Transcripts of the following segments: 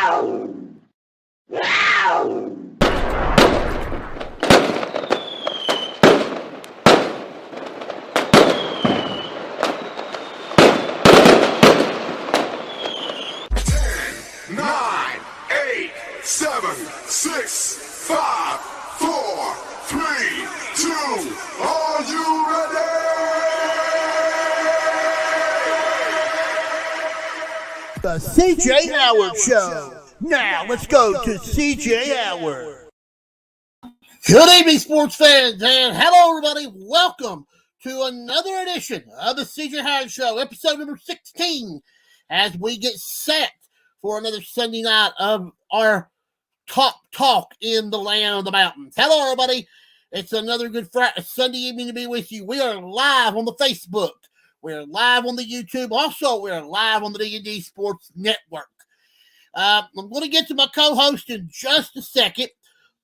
The CJ Howard Show. Now let's go to CJ Howard. Good evening, sports fans, and hello, everybody. Welcome to another edition of the CJ Howard Show, episode number 16, as we get set for another Sunday night of our top talk in the land of the mountains. Hello, everybody. It's another good Sunday evening to be with you. We are live on the Facebook. We're live on the YouTube. Also, we're live on the D&D Sports Network. I'm going to get to my co-host in just a second,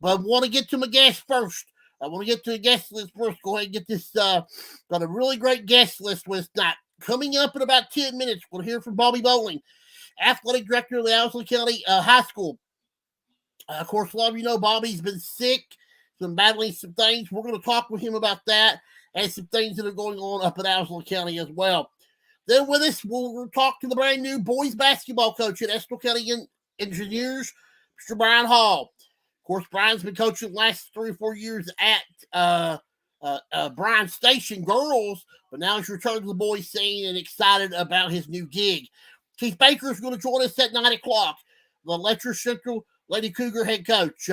but I want to get to my guest first. I want to get to the guest list first. Go ahead and get this. Got a really great guest list with that. Coming up in about 10 minutes, we'll hear from Bobby Bowling, athletic director of the Owsley County High School. Of course, a lot of you know Bobby's been sick, been battling some things. We're going to talk with him about that and some things that are going on up in Owsley County as well. Then with us, we'll talk to the brand new boys basketball coach at Estill County Engineers, Mr. Brian Hall. Of course, Brian's been coaching the last 3 or 4 years at Bryan Station Girls, but now he's returned to the boys scene and excited about his new gig. Keith Baker is going to join us at 9 o'clock, the Letcher Central Lady Cougar head coach.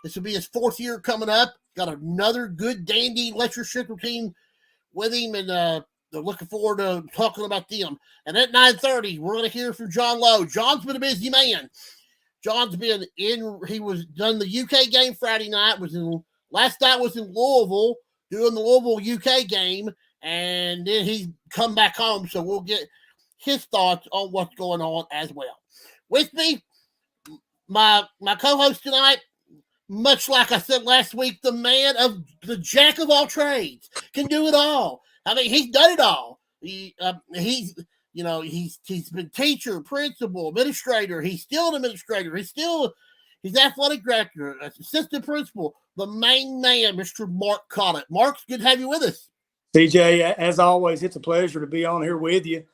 This will be his 4th year coming up. Got another good dandy Letcher Central team with him, and they're looking forward to talking about them. And at 9:30, we're going to hear from John Lowe. John's been a busy man. John's been in. He was done the UK game Friday night. Last night was in Louisville doing the Louisville UK game, and then he's come back home. So we'll get his thoughts on what's going on as well. With me, my co-host tonight. Much like I said last week, the man of the jack of all trades can do it all. I mean, he's done it all. He's been teacher, principal, administrator. He's still an administrator. He's athletic director, assistant principal. The main man, Mr. Mark Collett. Mark, it's good to have you with us. CJ, as always, it's a pleasure to be on here with you,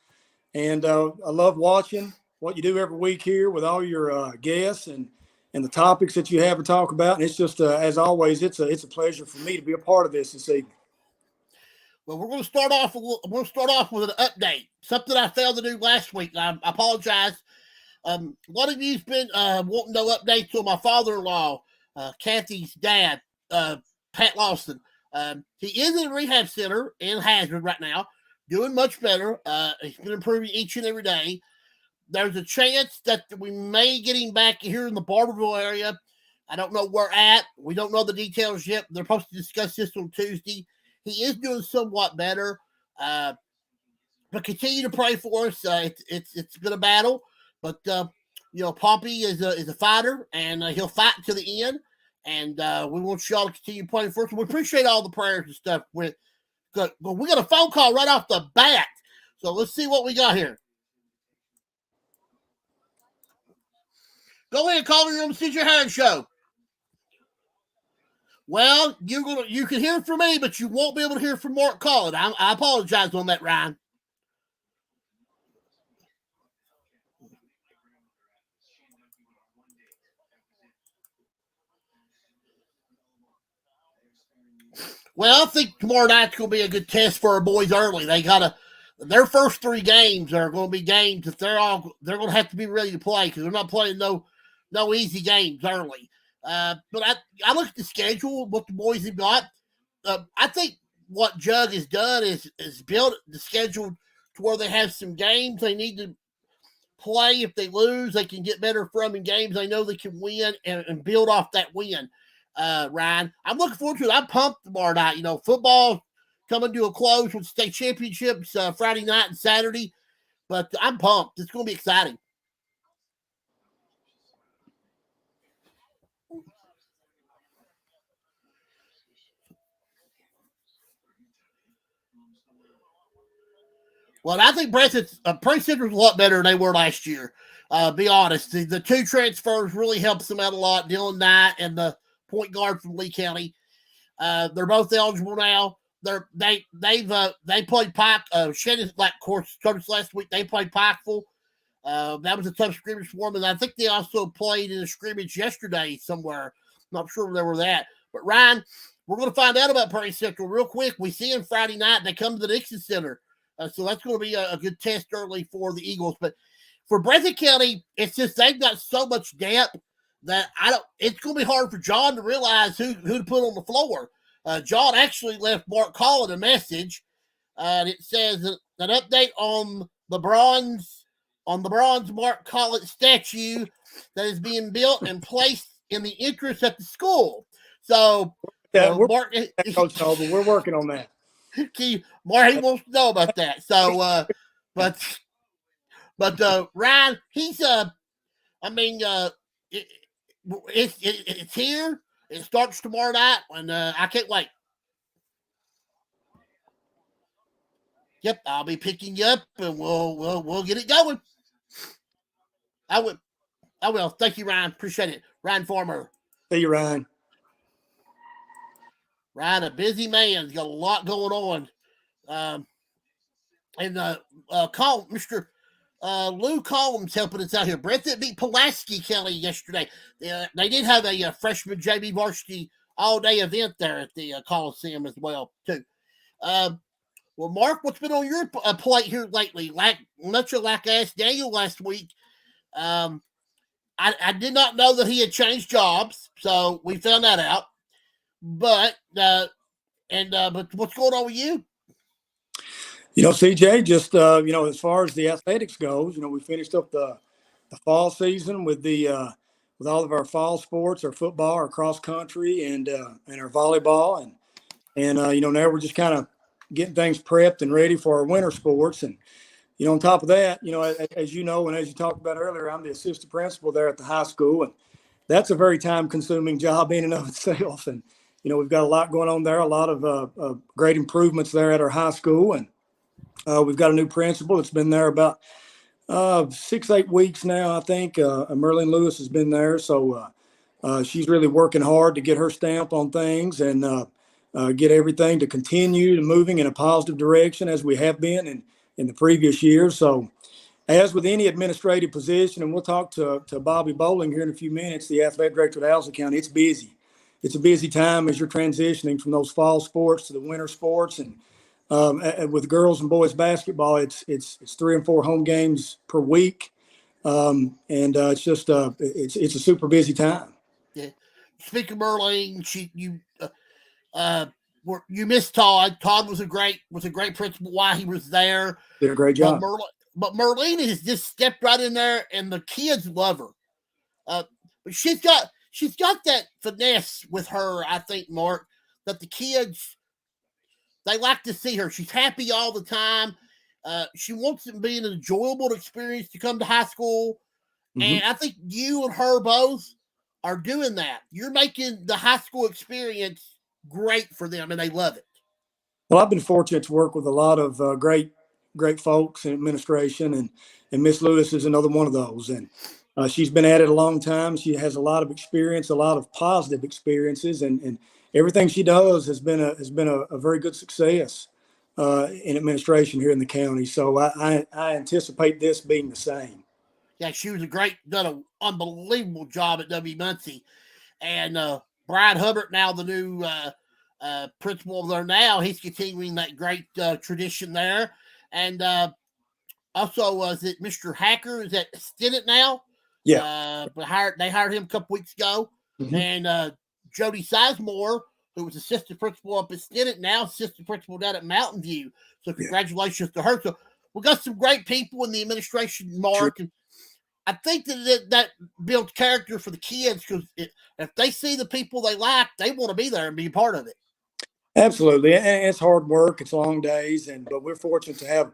and I love watching what you do every week here with all your guests and the topics that you have to talk about. And it's just, as always, it's a pleasure for me to be a part of this evening. Well, we're going to start off with an update, something I failed to do last week. I apologize. A lot of you've been wanting no updates on my father-in-law, Kathy's dad, Pat Lawson. He is in a rehab center in Hazard right now, doing much better. He's been improving each and every day. There's a chance that we may get him back here in the Barberville area. I don't know where at. We don't know the details yet. They're supposed to discuss this on Tuesday. He is doing somewhat better. But continue to pray for us. It's been a battle. But, Pompey is a fighter, and he'll fight to the end. And we want y'all to continue praying for us. We appreciate all the prayers and stuff. But we got a phone call right off the bat. So let's see what we got here. Go ahead, call me on the CJ Howard Show. Well, you can hear from me, but you won't be able to hear from Mark Collett. I apologize on that, Ryan. Well, I think tomorrow night's going to be a good test for our boys early. Their first 3 games are going to be games that they're going to have to be ready to play because they're not playing no easy games early. But I look at the schedule, what the boys have got. I think what Jug has done is built the schedule to where they have some games they need to play. If they lose, they can get better from in games they know they can win and build off that win. Ryan, I'm looking forward to it. I'm pumped tomorrow night. Football coming to a close with state championships Friday night and Saturday. But I'm pumped. It's going to be exciting. Well, I think Prairie Central's a lot better than they were last year. Be honest, the two transfers really helps them out a lot. Dylan Knight and the point guard from Lee County. They're both eligible now. They played Pike. Shannon, like of course, started last week. They played Pikeville. That was a tough scrimmage for them, and I think they also played in a scrimmage yesterday somewhere. Not sure where they were at. But Ryan, we're going to find out about Prairie Central real quick. We see them Friday night. They come to the Dixon Center, so that's going to be a good test early for the Eagles. But for Breathitt County, it's just they've got so much depth that it's going to be hard for John to realize who to put on the floor. John actually left Mark Collett a message, and it says an update on the bronze Mark Collett statue that is being built and placed in the entrance at the school. So, Mark, Coach Noble, we're working on that. Mark, he wants to know about that. So, but Ryan, he's it's here. It starts tomorrow night, and I can't wait. Yep, I'll be picking you up, and we'll get it going. I will. Thank you, Ryan. Appreciate it. Ryan Farmer. See you, Ryan. Ryan, a busy man. He's got a lot going on. Mr. Lou Collins helping us out here. Breathitt beat Pulaski County yesterday. They did have a freshman JV varsity all-day event there at the Coliseum as well, too. Well, Mark, what's been on your plate here lately? Much like I asked Daniel last week, I did not know that he had changed jobs, so we found that out. But what's going on with you? CJ, just as far as the athletics goes, we finished up the fall season with with all of our fall sports, our football, our cross country, and our volleyball, and now we're just kind of getting things prepped and ready for our winter sports. And on top of that, as you know, and as you talked about earlier, I'm the assistant principal there at the high school, and that's a very time-consuming job in and of itself. And we've got a lot going on there, a lot of great improvements there at our high school, and we've got a new principal that's been there about 6-8 weeks now, I think. Merlin Lewis has been there, so she's really working hard to get her stamp on things and get everything to continue to moving in a positive direction as we have been in the previous years. So as with any administrative position, and we'll talk to Bobby Bowling here in a few minutes, the athletic director at Owsley County, it's busy. It's a busy time as you're transitioning from those fall sports to the winter sports. And with girls and boys basketball, it's 3 and 4 home games per week. It's just it's a super busy time. Yeah. Speaking of Merlin, you missed Todd. Todd was a great principal while he was there. Did a great job. But Merlin has just stepped right in there, and the kids love her. But she's got that finesse with her, I think, Mark, that the kids, they like to see her. She's happy all the time. She wants it to be an enjoyable experience to come to high school. Mm-hmm. And I think you and her both are doing that. You're making the high school experience great for them, and they love it. Well, I've been fortunate to work with a lot of great folks in administration, and Miss Lewis is another one of those. And she's been at it a long time. She has a lot of experience, a lot of positive experiences, and everything she does has been a very good success in administration here in the county. So I anticipate this being the same. Yeah, she was done an unbelievable job at WYMT. And Brian Hubbard, now the new principal there now, he's continuing that great tradition there. And also, was it Mr. Hacker? Is that Stinnett now? Yeah. They hired him a couple weeks ago. Mm-hmm. And Jody Sizemore, who was assistant principal up at Stinnett, now assistant principal down at Mountain View. So congratulations to her. So we got some great people in the administration, Mark. Sure. And I think that builds character for the kids, because if they see the people they like, they want to be there and be a part of it. Absolutely. And it's hard work. It's long days. But we're fortunate to have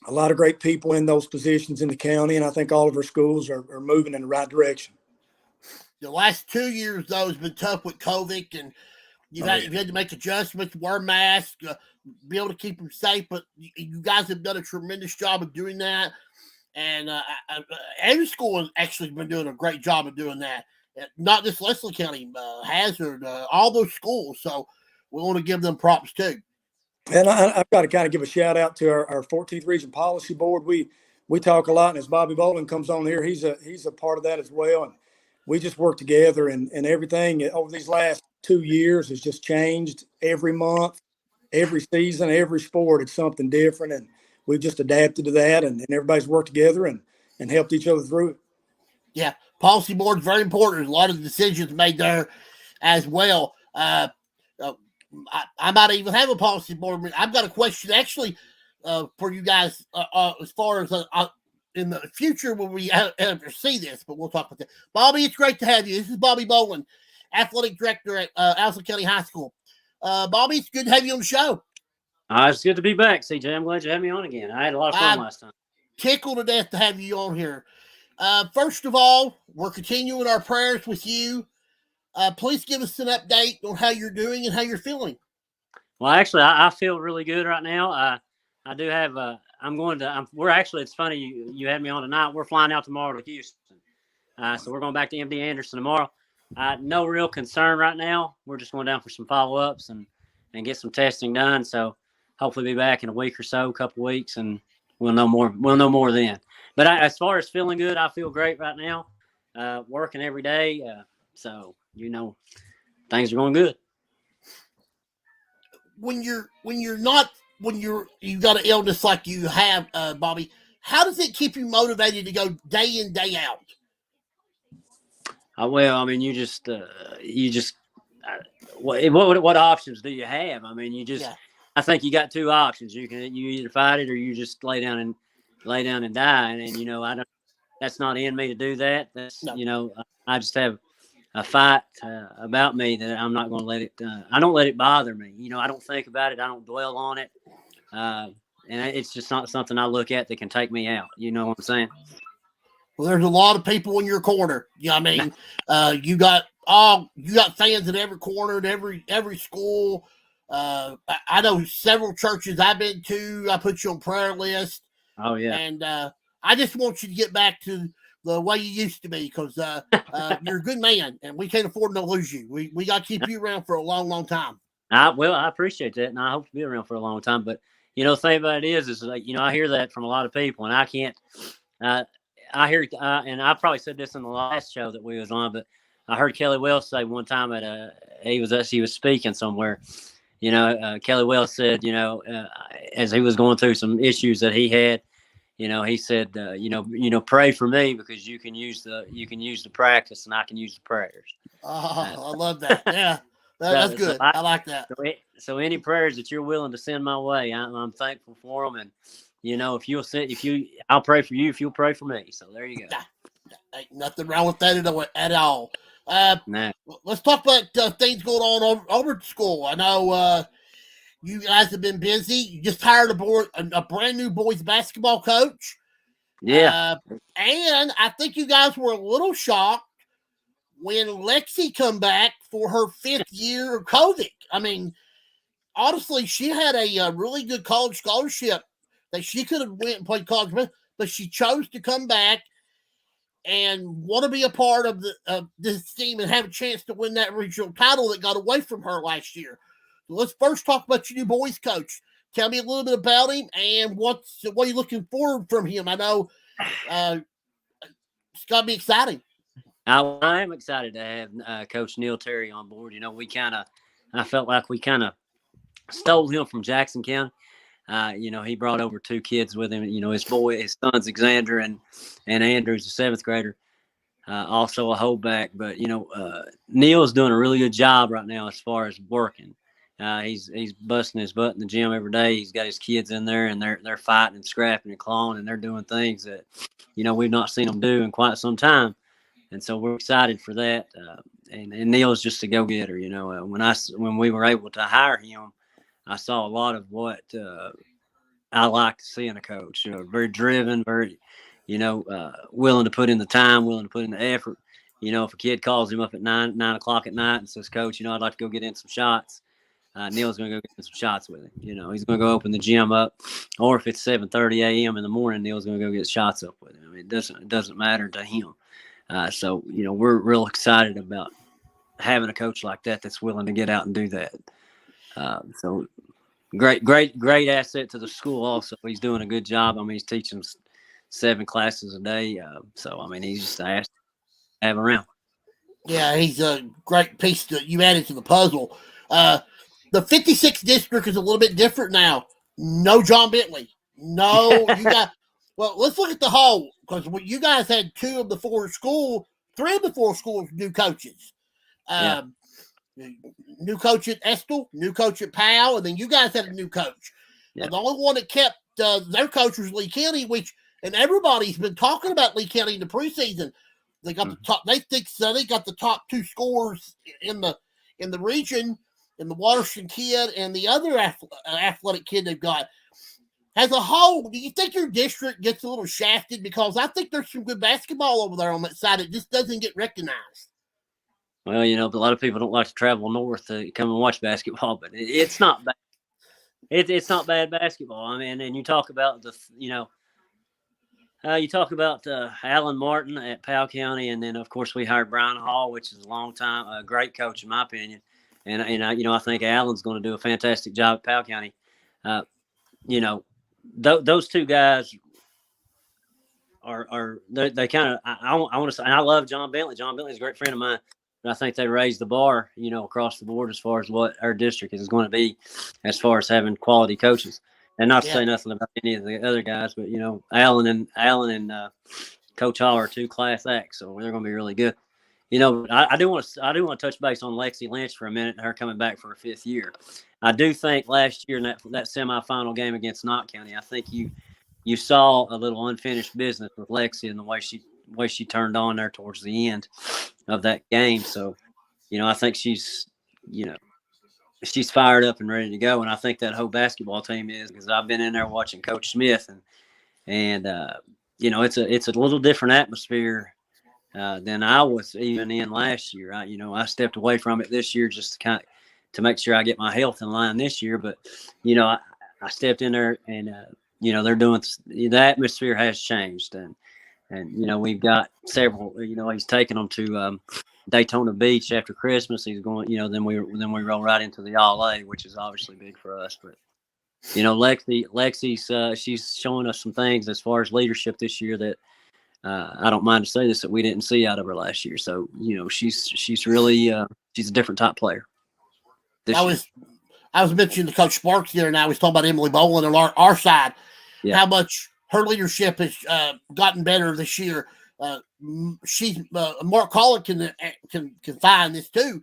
a lot of great people in those positions in the county. And I think all of our schools are moving in the right direction. The last 2 years, though, has been tough with COVID, and You've had to make adjustments, wear masks, be able to keep them safe. But you guys have done a tremendous job of doing that. And every school has actually been doing a great job of doing that. Not just Leslie County, Hazard, all those schools. So we want to give them props too. And I've got to kind of give a shout out to our 14th Region Policy Board. We talk a lot, and as Bobby Bowling comes on here, he's a part of that as well. And we just work together, and everything over these last 2 years has just changed every month, every season, every sport. It's something different, and we've just adapted to that, and everybody's worked together and helped each other through it. Yeah, policy board is very important. There's a lot of decisions made there as well. I might even have a policy board. I've got a question actually for you guys as far as in the future when we ever see this, but we'll talk about that. Bobby, it's great to have you. This is Bobby Bowling, athletic director at Owsley County High School. Bobby, it's good to have you on the show. It's good to be back, CJ. I'm glad you had me on again. I had a lot of fun last time. Tickled to death to have you on here. First of all, we're continuing our prayers with you. Please give us an update on how you're doing and how you're feeling. Well, actually, I feel really good right now. I do have. We're actually. It's funny you had me on tonight. We're flying out tomorrow to Houston, so we're going back to MD Anderson tomorrow. No real concern right now. We're just going down for some follow-ups and get some testing done. So hopefully be back in a week or so, a couple weeks, and we'll know more. We'll know more then. But as far as feeling good, I feel great right now. Working every day, so things are going good. When you got an illness like you have, Bobby, how does it keep you motivated to go day in, day out? Well, I mean, what options do you have? I mean, I think you got two options. You either fight it or you just lay down and die. And that's not in me to do that. That's, I just have a fight about me that I'm not going to let it, I don't let it bother me. I don't think about it. I don't dwell on it. And it's just not something I look at that can take me out. You know what I'm saying? Well, there's a lot of people in your corner. I mean, you got fans at every corner, at every school. I know several churches I've been to. I put you on prayer list. Oh yeah. And I just want you to get back to the way you used to be, because you're a good man, and we can't afford to lose you. We got to keep you around for a long, long time. I appreciate that, and I hope to be around for a long time. But the thing about it is like I hear that from a lot of people, and I can't. I hear, and I probably said this in the last show that we was on, but I heard Kelly Wells say one time he was speaking somewhere. Kelly Wells said, as he was going through some issues that he had, he said, pray for me, because you can use the practice and I can use the prayers. Oh, I love that. Yeah, that's good. I like that. So any prayers that you're willing to send my way, I'm thankful for them. And I'll pray for you if you'll pray for me. So there you go. Ain't nothing wrong with that at all. Nah. Let's talk about things going on over at school. I know you guys have been busy. You just hired a brand new boys basketball coach. Yeah. And I think you guys were a little shocked when Lexi come back for her 5th year of COVID. I mean, honestly, she had a really good college scholarship that she could have went and played college, but she chose to come back and want to be a part of this team and have a chance to win that regional title that got away from her last year. So let's first talk about your new boys coach. Tell me a little bit about him and what are you looking forward from him? I know it's got to be exciting. I am excited to have Coach Neil Terry on board. I felt like we kind of stole him from Jackson County. He brought over 2 kids with him. His sons, Xander and Andrew's a 7th grader, also a holdback. But Neil's doing a really good job right now as far as working. He's busting his butt in the gym every day. He's got his kids in there, and they're fighting and scrapping and clawing, and they're doing things that we've not seen them do in quite some time. And so we're excited for that. And Neil's just a go-getter. When we were able to hire him, I saw a lot of what I like to see in a coach. Very driven, very, willing to put in the time, willing to put in the effort. if a kid calls him up at 9 o'clock at night and says, Coach, I'd like to go get in some shots. Neil's going to go get some shots with him. He's going to go open the gym up, or if it's 7:30 a.m. in the morning, Neil's going to go get shots up with him. It doesn't matter to him. So we're real excited about having a coach like that that's willing to get out and do that. So great asset to the school. Also, he's doing a good job. He's teaching 7 classes a day. He's just an asset to have around. Yeah, he's a great piece that you added to the puzzle. The 56th district is a little bit different now. No John Bentley. No, you got. Well, let's look at the whole, because you guys had 3 of the 4 schools, new coaches. New coach at Estill, new coach at Powell, and then you guys had a new coach. Yeah. And the only one that kept their coach was Lee County, and everybody's been talking about Lee County in the preseason. They got the top. They think so. They got the top 2 scorers in the region, and the Waterston kid and the other athletic kid they've got. As a whole, do you think your district gets a little shafted? Because I think there's some good basketball over there on that side. It just doesn't get recognized. Well, a lot of people don't like to travel north to come and watch basketball, but it's not bad. It's not bad basketball. And you talk about Alan Martin at Powell County, and then of course we hired Brian Hall, which is a great coach in my opinion. And I think Alan's going to do a fantastic job at Powell County. Those 2 guys they kind of. I want to say, and I love John Bentley. John Bentley's a great friend of mine. But I think they raised the bar, across the board as far as what our district is going to be, as far as having quality coaches. And not to say nothing about any of the other guys, but Alan and Coach Hall are 2 class acts, so they're going to be really good. I do want to touch base on Lexi Lynch for a minute, and her coming back for her 5th year. I do think last year in that semifinal game against Knott County, I think you saw a little unfinished business with Lexi and the way she turned on there towards the end of that game. So, I think she's fired up and ready to go. And I think that whole basketball team is, because I've been in there watching Coach Smith and it's a little different atmosphere than I was even in last year. I stepped away from it this year just to make sure I get my health in line this year. But, I stepped in there and, they're doing, the atmosphere has changed. And we've got several, he's taking them to Daytona Beach after Christmas. He's going, then we roll right into the All-A, which is obviously big for us. But, Lexi's, she's showing us some things as far as leadership this year that I don't mind to say this, that we didn't see out of her last year. So, she's really, she's a different type player. I was mentioning to Coach Sparks there, and I was talking about Emily Boland on our side, how much her leadership has gotten better this year. Mark Collett can find this too.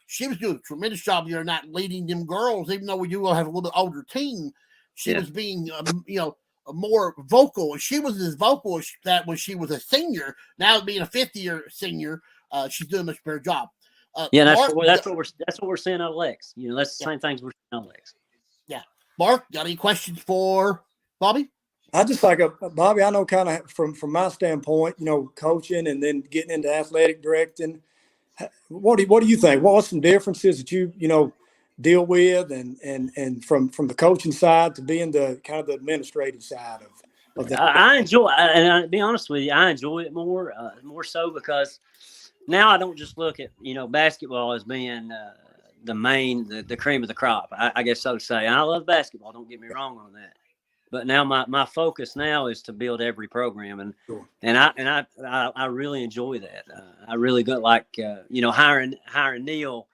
She was doing a tremendous job the other night leading them girls, even though we do have a little bit older team. She was being, more vocal. She was as vocal as that when she was a senior. Now being a 5th-year senior, she's doing a much better job. That's what we're saying out of Lex. That's the same things we're saying out of Lex. Yeah, Mark, got any questions for Bobby? I just like Bobby. I know kind of from my standpoint, coaching and then getting into athletic directing. What do you think? What's some differences that you deal with, and from the coaching side to being the kind of the administrative side of that? I enjoy, and to be honest with you, I enjoy it more so because now I don't just look at basketball as being the cream of the crop. I guess so to say. And I love basketball. Don't get me wrong on that. But now my focus now is to build every program, and I really enjoy that. I really got hiring Neil.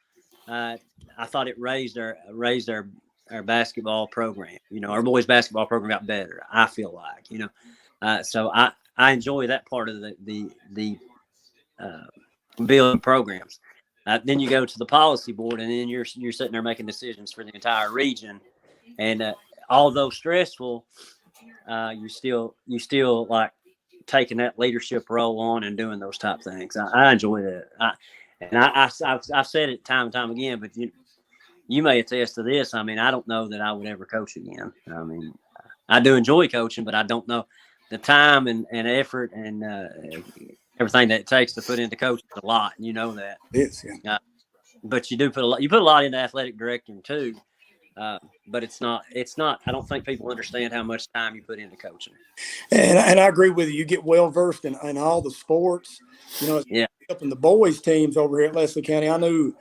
I thought it raised our basketball program. Our boys basketball program got better. I feel like so I enjoy that part of the building programs. Then you go to the policy board, and then you're sitting there making decisions for the entire region, and although stressful, you still like taking that leadership role on and doing those type things. I enjoy that. I've said it time and time again, but you may attest to this. I don't know that I would ever coach again. I do enjoy coaching, but I don't know the time and effort and everything that it takes to put into coaching is a lot. You know that. It is, yeah. But you do put a lot. You put a lot into athletic directing too. But it's not. I don't think people understand how much time you put into coaching. And I agree with you. You get well versed in all the sports. Yeah. Up in the boys teams over here at Leslie County, I knew,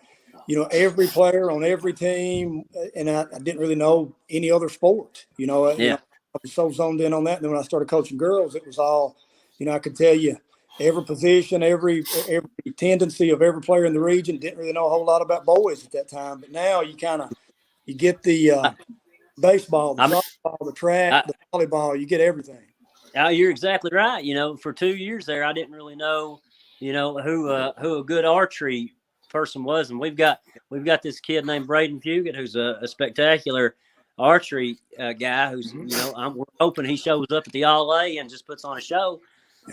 every player on every team, and I didn't really know any other sport. I was so zoned in on that. And then when I started coaching girls, it was all, I could tell you every position, every tendency of every player in the region. Didn't really know a whole lot about boys at that time. But now you get the baseball, the softball, the track, the volleyball. You get everything. You're exactly right. For 2 years there, I didn't really know, who a good archery person was, and we've got this kid named Braden Fugit, who's a spectacular archery guy. Who's we're hoping he shows up at the All A and just puts on a show.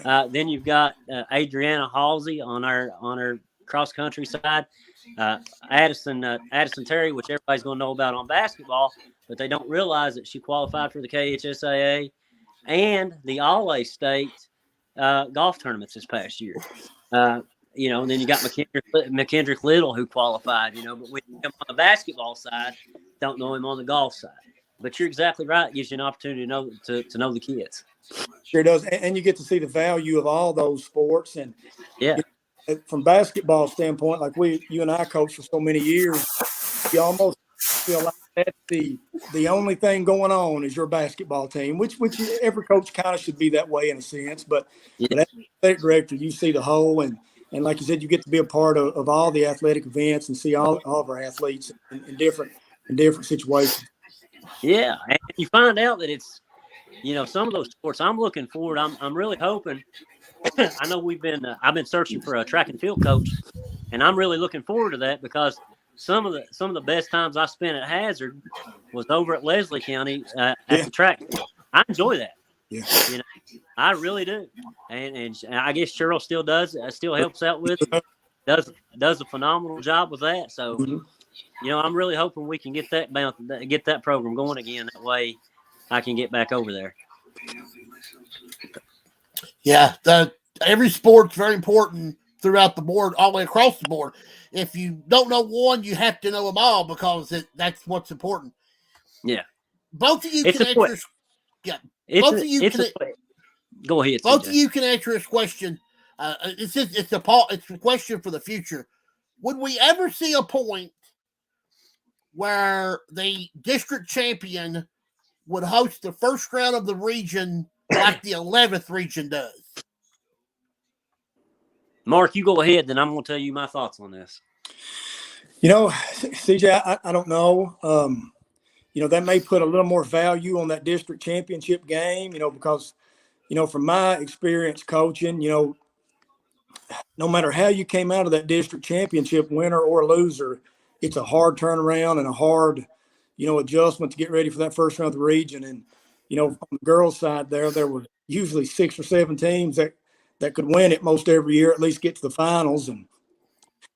Then you've got Adriana Halsey on our cross country side. Addison Terry, which everybody's going to know about on basketball, but they don't realize that she qualified for the KHSAA and the All-A state golf tournaments this past year. And then you got McKendrick Little, who qualified, but we him on the basketball side, don't know him on the golf side. But you're exactly right. It gives you an opportunity to know the kids. Sure does. And you get to see the value of all those sports. And yeah. From basketball standpoint, like you and I coached for so many years, you almost feel like that's the only thing going on is your basketball team, which every coach kind of should be that way in a sense. But as athletic director, you see the whole, and like you said, you get to be a part of all the athletic events and see all of our athletes in different situations. Yeah, and you find out that it's some of those sports. I'm looking forward. I'm really hoping. I know I've been searching for a track and field coach, and I'm really looking forward to that because some of the best times I spent at Hazard was over at Leslie County at the track. I enjoy that. Yeah. I really do. And I guess Cheryl still does. Still helps out with it. Does a phenomenal job with that. So, I'm really hoping we can get that program going again. That way, I can get back over there. Yeah, every sport's very important throughout the board, all the way across the board. If you don't know one, you have to know them all because that's what's important. Yeah. Both of you can answer. Yeah. Go ahead. Both CJ. of you can answer this question. It's a question for the future. Would we ever see a point where the district champion would host the first round of the region like the 11th region does? Mark, you go ahead, then I'm going to tell you my thoughts on this. CJ, I don't know. That may put a little more value on that district championship game, because, from my experience coaching, no matter how you came out of that district championship, winner or loser, it's a hard turnaround and a hard, adjustment to get ready for that first round of the region. And, on the girls' side there were usually 6 or 7 teams that could win it most every year, at least get to the finals. And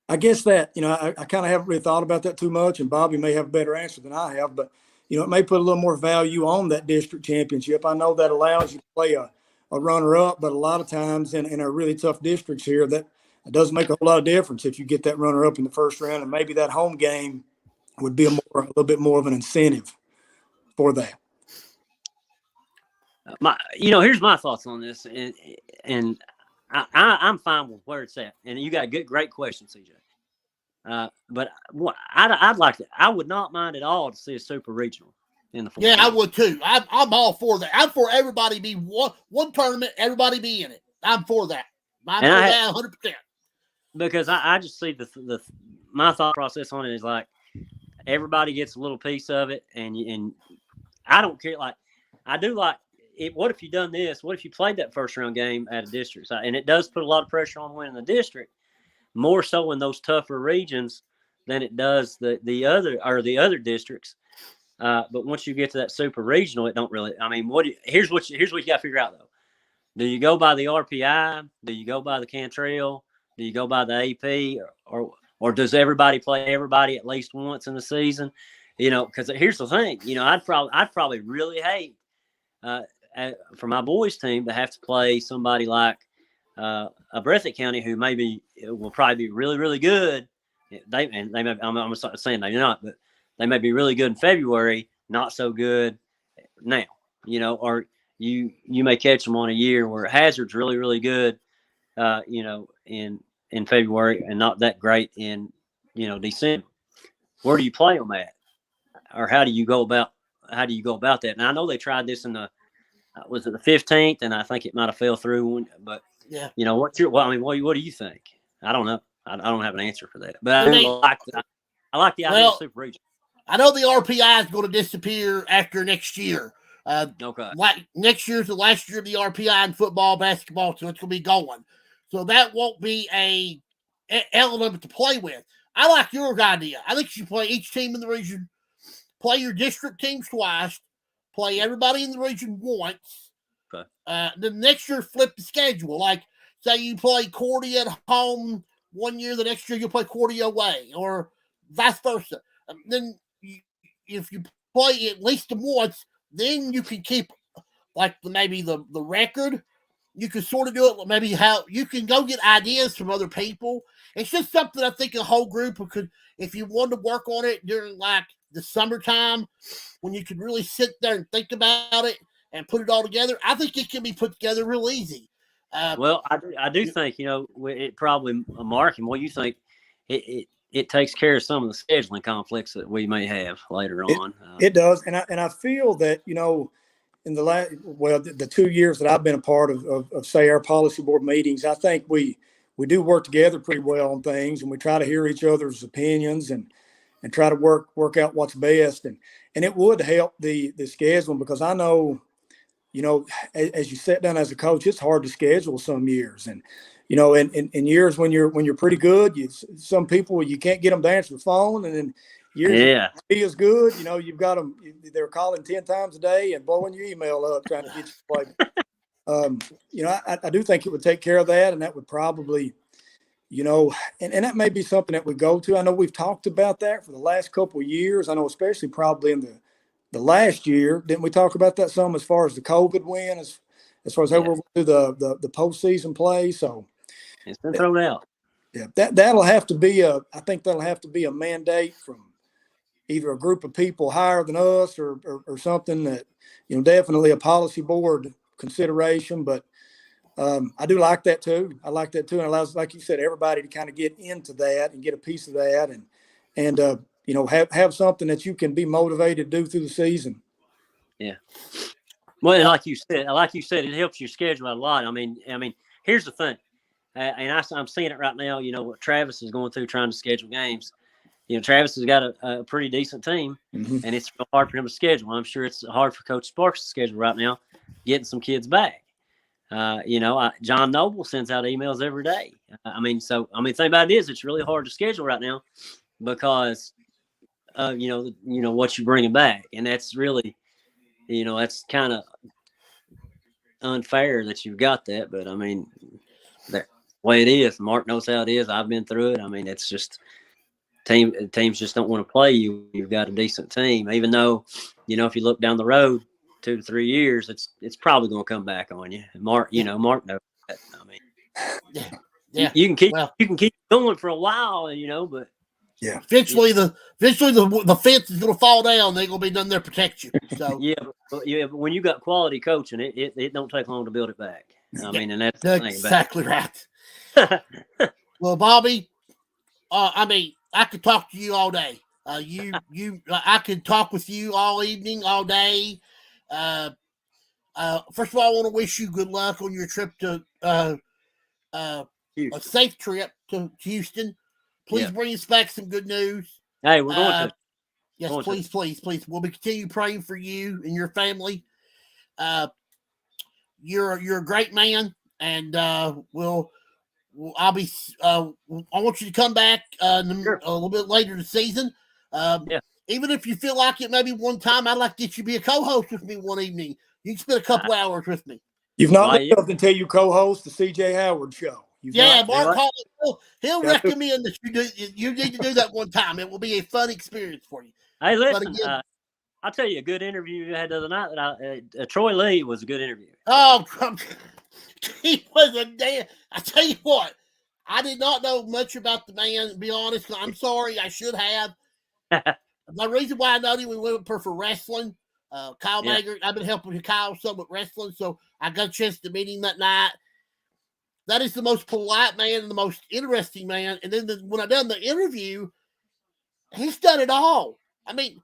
I guess that, I kind of haven't really thought about that too much, and Bobby may have a better answer than I have, but, it may put a little more value on that district championship. I know that allows you to play a runner-up, but a lot of times in our really tough districts here, that it doesn't make a whole lot of difference if you get that runner-up in the first round, and maybe that home game would be a little bit more of an incentive for that. Here's my thoughts on this, and I'm fine with where it's at. And you got a great question, CJ. But what I would not mind at all to see a super regional in the 4th. Yeah, I would too. I'm all for that. I'm for everybody be one tournament, everybody be in it. I'm for that. I'm for that 100%. Because I just see my thought process on it is like everybody gets a little piece of it, and I don't care. Like I do like it. What if you done this? What if you played that first round game at a district? And it does put a lot of pressure on winning the district, more so in those tougher regions than it does the other districts. But once you get to that super regional, it don't really. I mean, here's what you got to figure out though. Do you go by the RPI? Do you go by the Cantrell? Do you go by the AP? Or does everybody play everybody at least once in the season? Because here's the thing. I'd probably really hate for my boys team to have to play somebody like a Breathitt County who maybe will probably be really, really good. They may, I'm saying they're not, but they may be really good in February, not so good now, or you may catch them on a year where Hazard's really, really good, in February and not that great in, December. Where do you play them at? Or how do you go about that? And I know they tried this in was it the 15th? And I think it might have fell through. But Yeah. What do you think? I don't know. I don't have an answer for that. But I like the idea of Super Region. I know the RPI is going to disappear after next year. Okay. Next year's the last year of the RPI in football, basketball, so it's going to be going. So that won't be a element to play with. I like your idea. I think you should play each team in the region, play your district teams twice, play everybody in the region once. Okay. Then next year, flip the schedule. Like, say you play Cordy at home one year, the next year you'll play Cordy away, or vice versa. Then if you play at least once, then you can keep like maybe the record. You can sort of do it maybe how you can go get ideas from other people. It's just something I think a whole group could, if you wanted to work on it during like the summertime, when you could really sit there and think about it and put it all together, I think it can be put together real easy. Well, I do think, it probably, Mark, and what you think, it takes care of some of the scheduling conflicts that we may have later on. It does. And I feel that, in the 2 years that I've been a part of say our policy board meetings, I think we do work together pretty well on things, and we try to hear each other's opinions and try to work out what's best. And it would help the scheduling, because I know, as you sit down as a coach, it's hard to schedule some years. And, in years when you're pretty good, some people, you can't get them to answer the phone. And then years be as good, you've got them, they're calling 10 times a day and blowing your email up trying to get you to play. I do think it would take care of that, and that would probably, and that may be something that we go to. I know we've talked about that for the last couple of years. I know especially probably in the last year, didn't we talk about that some as far as the COVID win, as far as how we're going to do the postseason play? So it's been thrown out. Yeah, that'll have to be I think that'll have to be a mandate from either a group of people higher than us or something that, definitely a policy board consideration. But I do like that too. I like that too. And it allows, like you said, everybody to kind of get into that and get a piece of that and have something that you can be motivated to do through the season. Yeah. Well, like you said, it helps your schedule a lot. I mean, here's the thing. And I'm seeing it right now, what Travis is going through trying to schedule games. Travis has got a pretty decent team, and it's hard for him to schedule. I'm sure it's hard for Coach Sparks to schedule right now, getting some kids back. John Noble sends out emails every day. The thing about it is it's really hard to schedule right now because, what you're bringing back. And that's really, that's kind of unfair that you've got that. But, the way it is, Mark knows how it is. I've been through it. It's just teams just don't want to play you. You've got a decent team, even though, if you look down the road 2 to 3 years, it's probably going to come back on you. Mark knows that. You can keep going for a while, but eventually the fence is going to fall down. They're going to be done there to protect you. So but when you got quality coaching, it don't take long to build it back. And that's exactly right. Well, Bobby, I could talk to you all day. I could talk with you all evening, all day. First of all, I want to wish you good luck on your trip to a safe trip to Houston. Please bring us back some good news. Hey, we're going to. Yes, please. We'll be continue praying for you and your family. You're a great man, and I'll be. I want you to come back a little bit later this season. Even if you feel like it, maybe one time I'd like to get you to be a co-host with me one evening. You can spend a couple hours with me. You've not lived until you co-host the CJ Howard show. Mark Collett, he'll recommend that you do. You need to do that one time. It will be a fun experience for you. Hey, listen, I'll tell you a good interview you had the other night. That Troy Lee was a good interview. Oh, He was a damn. I tell you what, I did not know much about the man. To be honest, I'm sorry. I should have. The reason why I know him, we went for wrestling. Kyle Maggart. I've been helping Kyle some with wrestling, so I got a chance to meet him that night. That is the most polite man and the most interesting man. And then when I done the interview, he's done it all. I mean,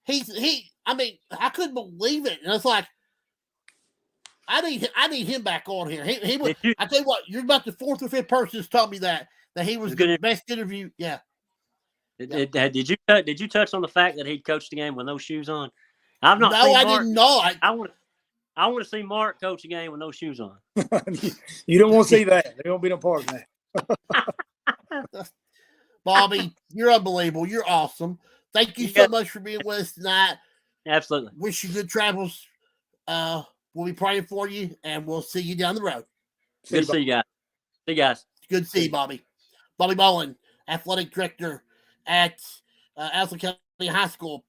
I couldn't believe it. And it's like, I need him back on here. He was. I tell you what, you're about the fourth or fifth person who's told me that he was the best interview. Yeah. Did you touch on the fact that he coached the game with no shoes on? I've not. No, I didn't know. I want to see Mark coach a game with no shoes on. You don't want to see that. There won't be no part of that. Bobby, you're unbelievable. You're awesome. Thank you so much for being with us tonight. Absolutely. Wish you good travels. We'll be praying for you, and we'll see you down the road. Good to see you guys. See you guys. Good to see you, Bobby. Bobby Mullen, athletic director at Owsley County High School.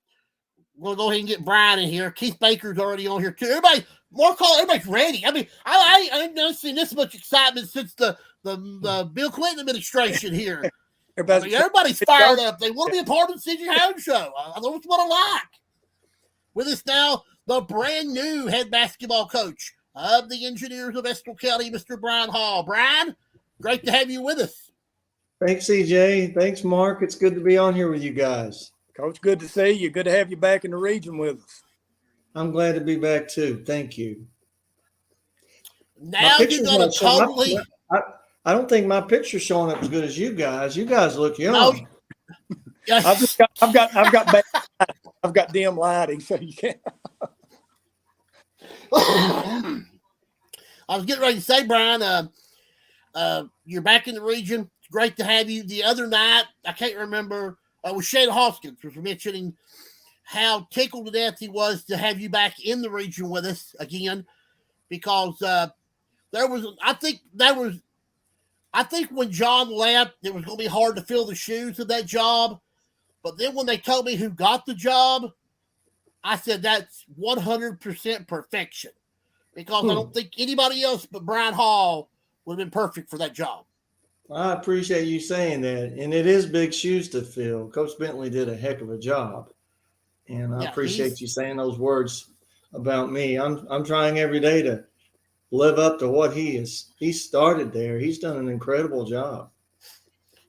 We'll go ahead and get Brian in here. Keith Baker's already on here too. Everybody's ready. I mean, I ain't never seen this much excitement since the Bill Clinton administration here. Everybody's fired up. They want to be a part of the CJ Howard Show. That's what I like. With us now, the brand new head basketball coach of the Engineers of Estill County, Mr. Brian Hall. Brian, great to have you with us. Thanks, CJ. Thanks, Mark. It's good to be on here with you guys. Coach, good to see you. Good to have you back in the region with us. I'm glad to be back too. Thank you. Now you're going to totally. I don't think my picture's showing up as good as you guys. You guys look young. No. I've got dim lighting, so you can't. I was getting ready to say, Brian, you're back in the region. It's great to have you. The other night, I can't remember. Was Shane Hoskins was mentioning how tickled to death he was to have you back in the region with us again, because I think when John left, it was going to be hard to fill the shoes of that job. But then when they told me who got the job, I said that's 100% perfection, because I don't think anybody else but Brian Hall would have been perfect for that job. I appreciate you saying that. And it is big shoes to fill. Coach Bentley did a heck of a job. And I appreciate you saying those words about me. I'm trying every day to live up to what he started there. He's done an incredible job.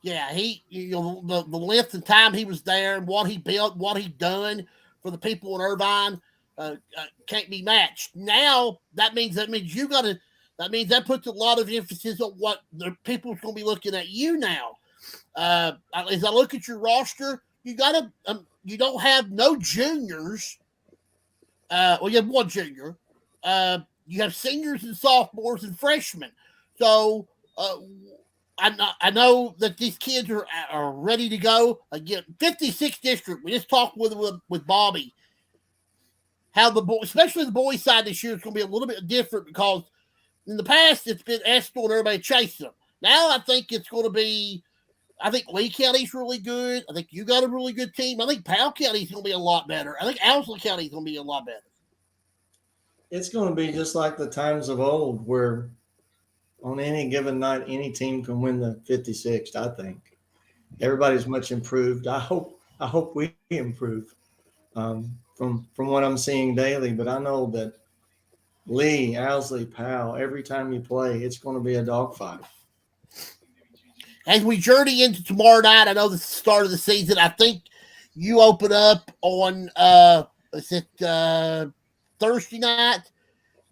Yeah, the length and time he was there, and what he built, what he done for the people in Irvine can't be matched. Now that means that puts a lot of emphasis on what the people's going to be looking at you now. As I look at your roster, you don't have no juniors. Well, you have one junior. You have seniors and sophomores and freshmen. So I know that these kids are ready to go. Again, 56th district. We just talked with Bobby. How especially the boys' side this year is going to be a little bit different, because in the past it's been Estill and everybody chasing them. Now I think it's going to be. I think Lee County's really good. I think you got a really good team. I think Powell County's going to be a lot better. I think Owsley County's going to be a lot better. It's going to be just like the times of old, where on any given night, any team can win the 56th. I think everybody's much improved. I hope we improve from what I'm seeing daily. But I know that Lee, Owsley, Powell, every time you play, it's going to be a dogfight. As we journey into tomorrow night, I know this is the start of the season. I think you open up on Thursday night.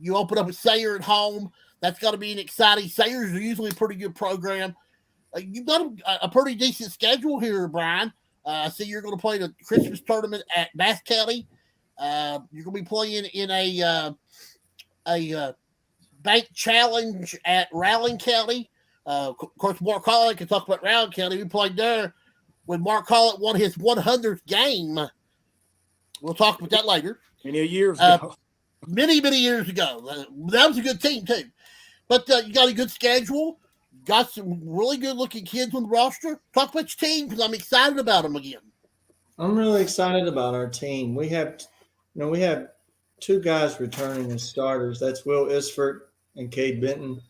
You open up with Sayre at home. That's got to be an exciting. Sayers are usually a pretty good program. You've got a pretty decent schedule here, Brian. I see you're going to play the Christmas tournament at Bath County. You're going to be playing in a bank challenge at Rowling County. Of course, Mark Collett can talk about Rowling County. We played there when Mark Collett won his 100th game. We'll talk about that later. Many years ago. Many years ago. That was a good team, too. But you got a good schedule. Got some really good-looking kids on the roster. Talk about your team, because I'm excited about them again. I'm really excited about our team. We have two guys returning as starters. That's Will Isford and Cade Benton.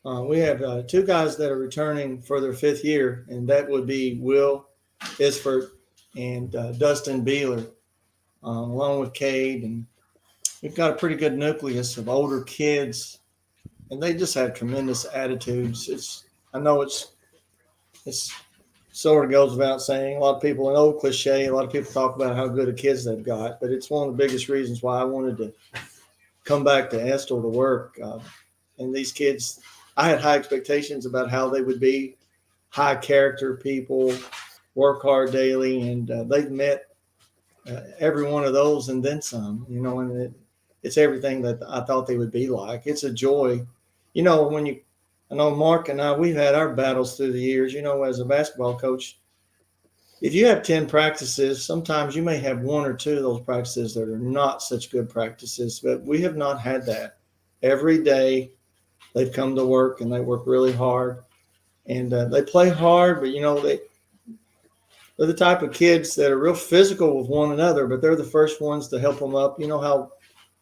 We have 2 guys that are returning for their 5th year, and that would be Will Isford and Dustin Beeler, along with Cade. And we've got a pretty good nucleus of older kids, and they just have tremendous attitudes. I know it's sort of goes without saying. A lot of people, an old cliche, a lot of people talk about how good of kids they've got, but it's one of the biggest reasons why I wanted to come back to Estill to work. And these kids, I had high expectations about how they would be high character people, work hard daily, and they've met every one of those and then some, and it's everything that I thought they would be like. It's a joy. I know Mark and I, we've had our battles through the years, as a basketball coach. If you have 10 practices, sometimes you may have 1 or 2 of those practices that are not such good practices, but we have not had that. Every day they've come to work and they work really hard, and they play hard, but they're the type of kids that are real physical with one another, but they're the first ones to help them up. You know how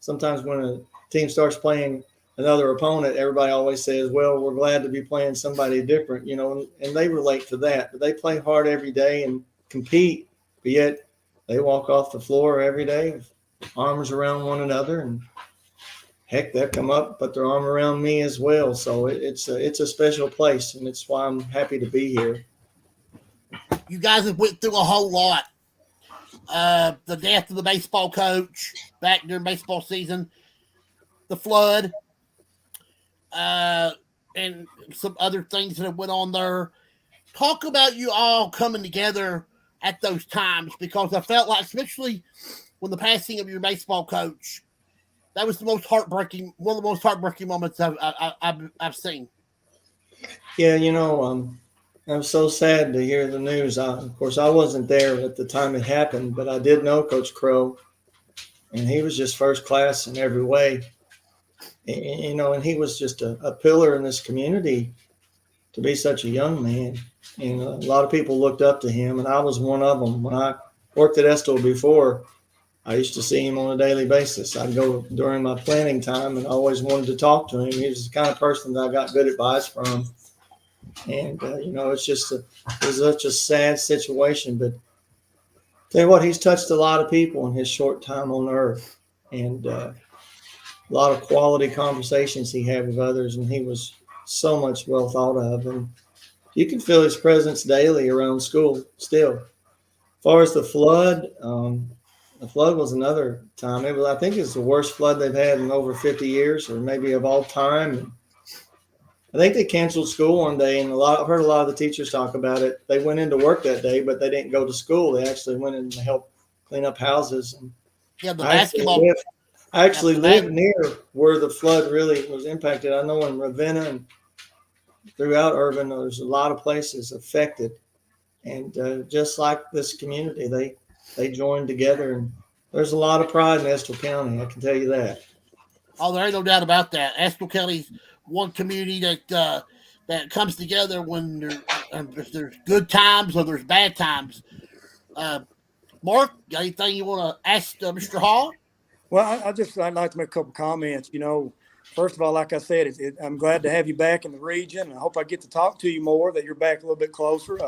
sometimes when a team starts playing another opponent, everybody always says, well, we're glad to be playing somebody different, and they relate to that. But they play hard every day and compete, but yet they walk off the floor every day with arms around one another, and heck, they'll come up, put their arm around me as well. So it's a special place, and it's why I'm happy to be here. You guys have went through a whole lot. The death of the baseball coach back during baseball season, the flood, and some other things that have went on there. Talk about you all coming together at those times, because I felt like, especially when the passing of your baseball coach, that was one of the most heartbreaking moments I've seen. Yeah, I'm so sad to hear the news. Of course, I wasn't there at the time it happened, but I did know Coach Crow, and he was just first class in every way. And he was just a pillar in this community to be such a young man. And a lot of people looked up to him, and I was one of them. When I worked at Estill before, I used to see him on a daily basis. I'd go during my planning time and I always wanted to talk to him. He was the kind of person that I got good advice from. And, it's just it was such a sad situation. But tell you what, he's touched a lot of people in his short time on earth. And a lot of quality conversations he had with others. And he was so much well thought of. And you can feel his presence daily around school still. As far as the flood was another time. I think it's the worst flood they've had in over 50 years, or maybe of all time. And I think they canceled school one day, and I've heard a lot of the teachers talk about it. They went into work that day, but they didn't go to school. They actually went in to help clean up houses. And Yeah, the I basketball. actually lived near where the flood really was impacted. I know in Ravenna and throughout Irvine, there's a lot of places affected. And just like this community, they joined together, and there's a lot of pride in Estill County. I can tell you that. Oh, there ain't no doubt about that. Estill County's one community that comes together when there's good times or there's bad times. Mark, got anything you want to ask Mr. Hall? Well, I'd like to make a couple comments. First of all, like I said, I'm glad to have you back in the region. I hope I get to talk to you more, that you're back a little bit closer.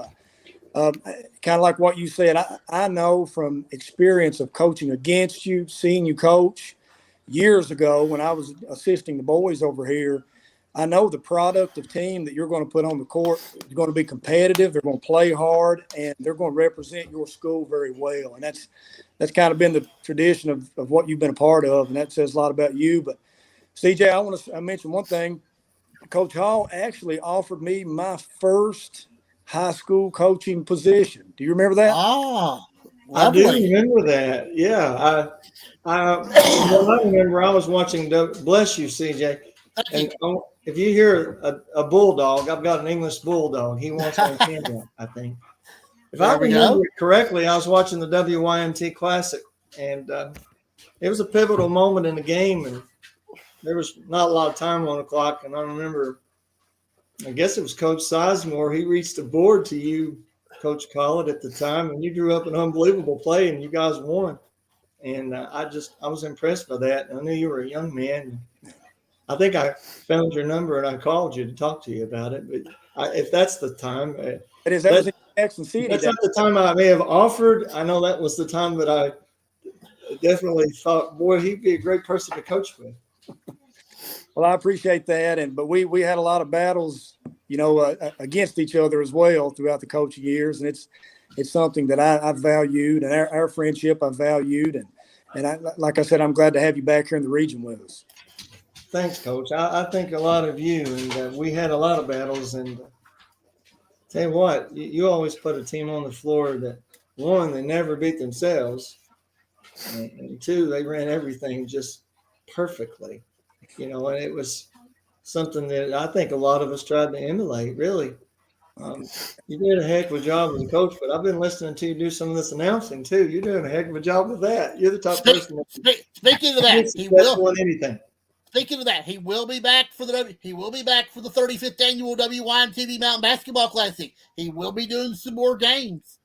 Kind of like what you said, I know from experience of coaching against you, seeing you coach years ago when I was assisting the boys over here. I know the product of team that you're going to put on the court is going to be competitive. They're going to play hard, and they're going to represent your school very well. And that's kind of been the tradition of what you've been a part of, and that says a lot about you. But CJ, I want to mention one thing. Coach Hall actually offered me my first high school coaching position. Do you remember that? Oh, I do remember that. Yeah. I remember I was watching, bless you, CJ. And if you hear a bulldog, I've got an English bulldog. He wants on camera, I think. If I remember it correctly, I was watching the WYMT Classic, and it was a pivotal moment in the game, and there was not a lot of time on the clock. And I remember, I guess it was Coach Sizemore. He reached a board to you, Coach Collett, at the time, and you drew up an unbelievable play, and you guys won. And I was impressed by that. I knew you were a young man. I think I found your number and I called you to talk to you about it. But if that's the time, That was in Jackson City. That's not the time I may have offered. I know that was the time that I definitely thought, boy, he'd be a great person to coach with. Well, I appreciate that, but we had a lot of battles, against each other as well throughout the coaching years, and it's something that I valued, and our friendship I valued, and I, like I said, I'm glad to have you back here in the region with us. Thanks, Coach. I think a lot of you, and we had a lot of battles, and tell you what, you always put a team on the floor that, one, they never beat themselves, and two, they ran everything just perfectly. And it was something that I think a lot of us tried to emulate, really. You did a heck of a job as a coach, but I've been listening to you do some of this announcing, too. You're doing a heck of a job with that. You're the top person. Speaking of that, he will win anything. Speaking of that, he will be back for the 35th annual WYMT Mountain Basketball Classic. He will be doing some more games.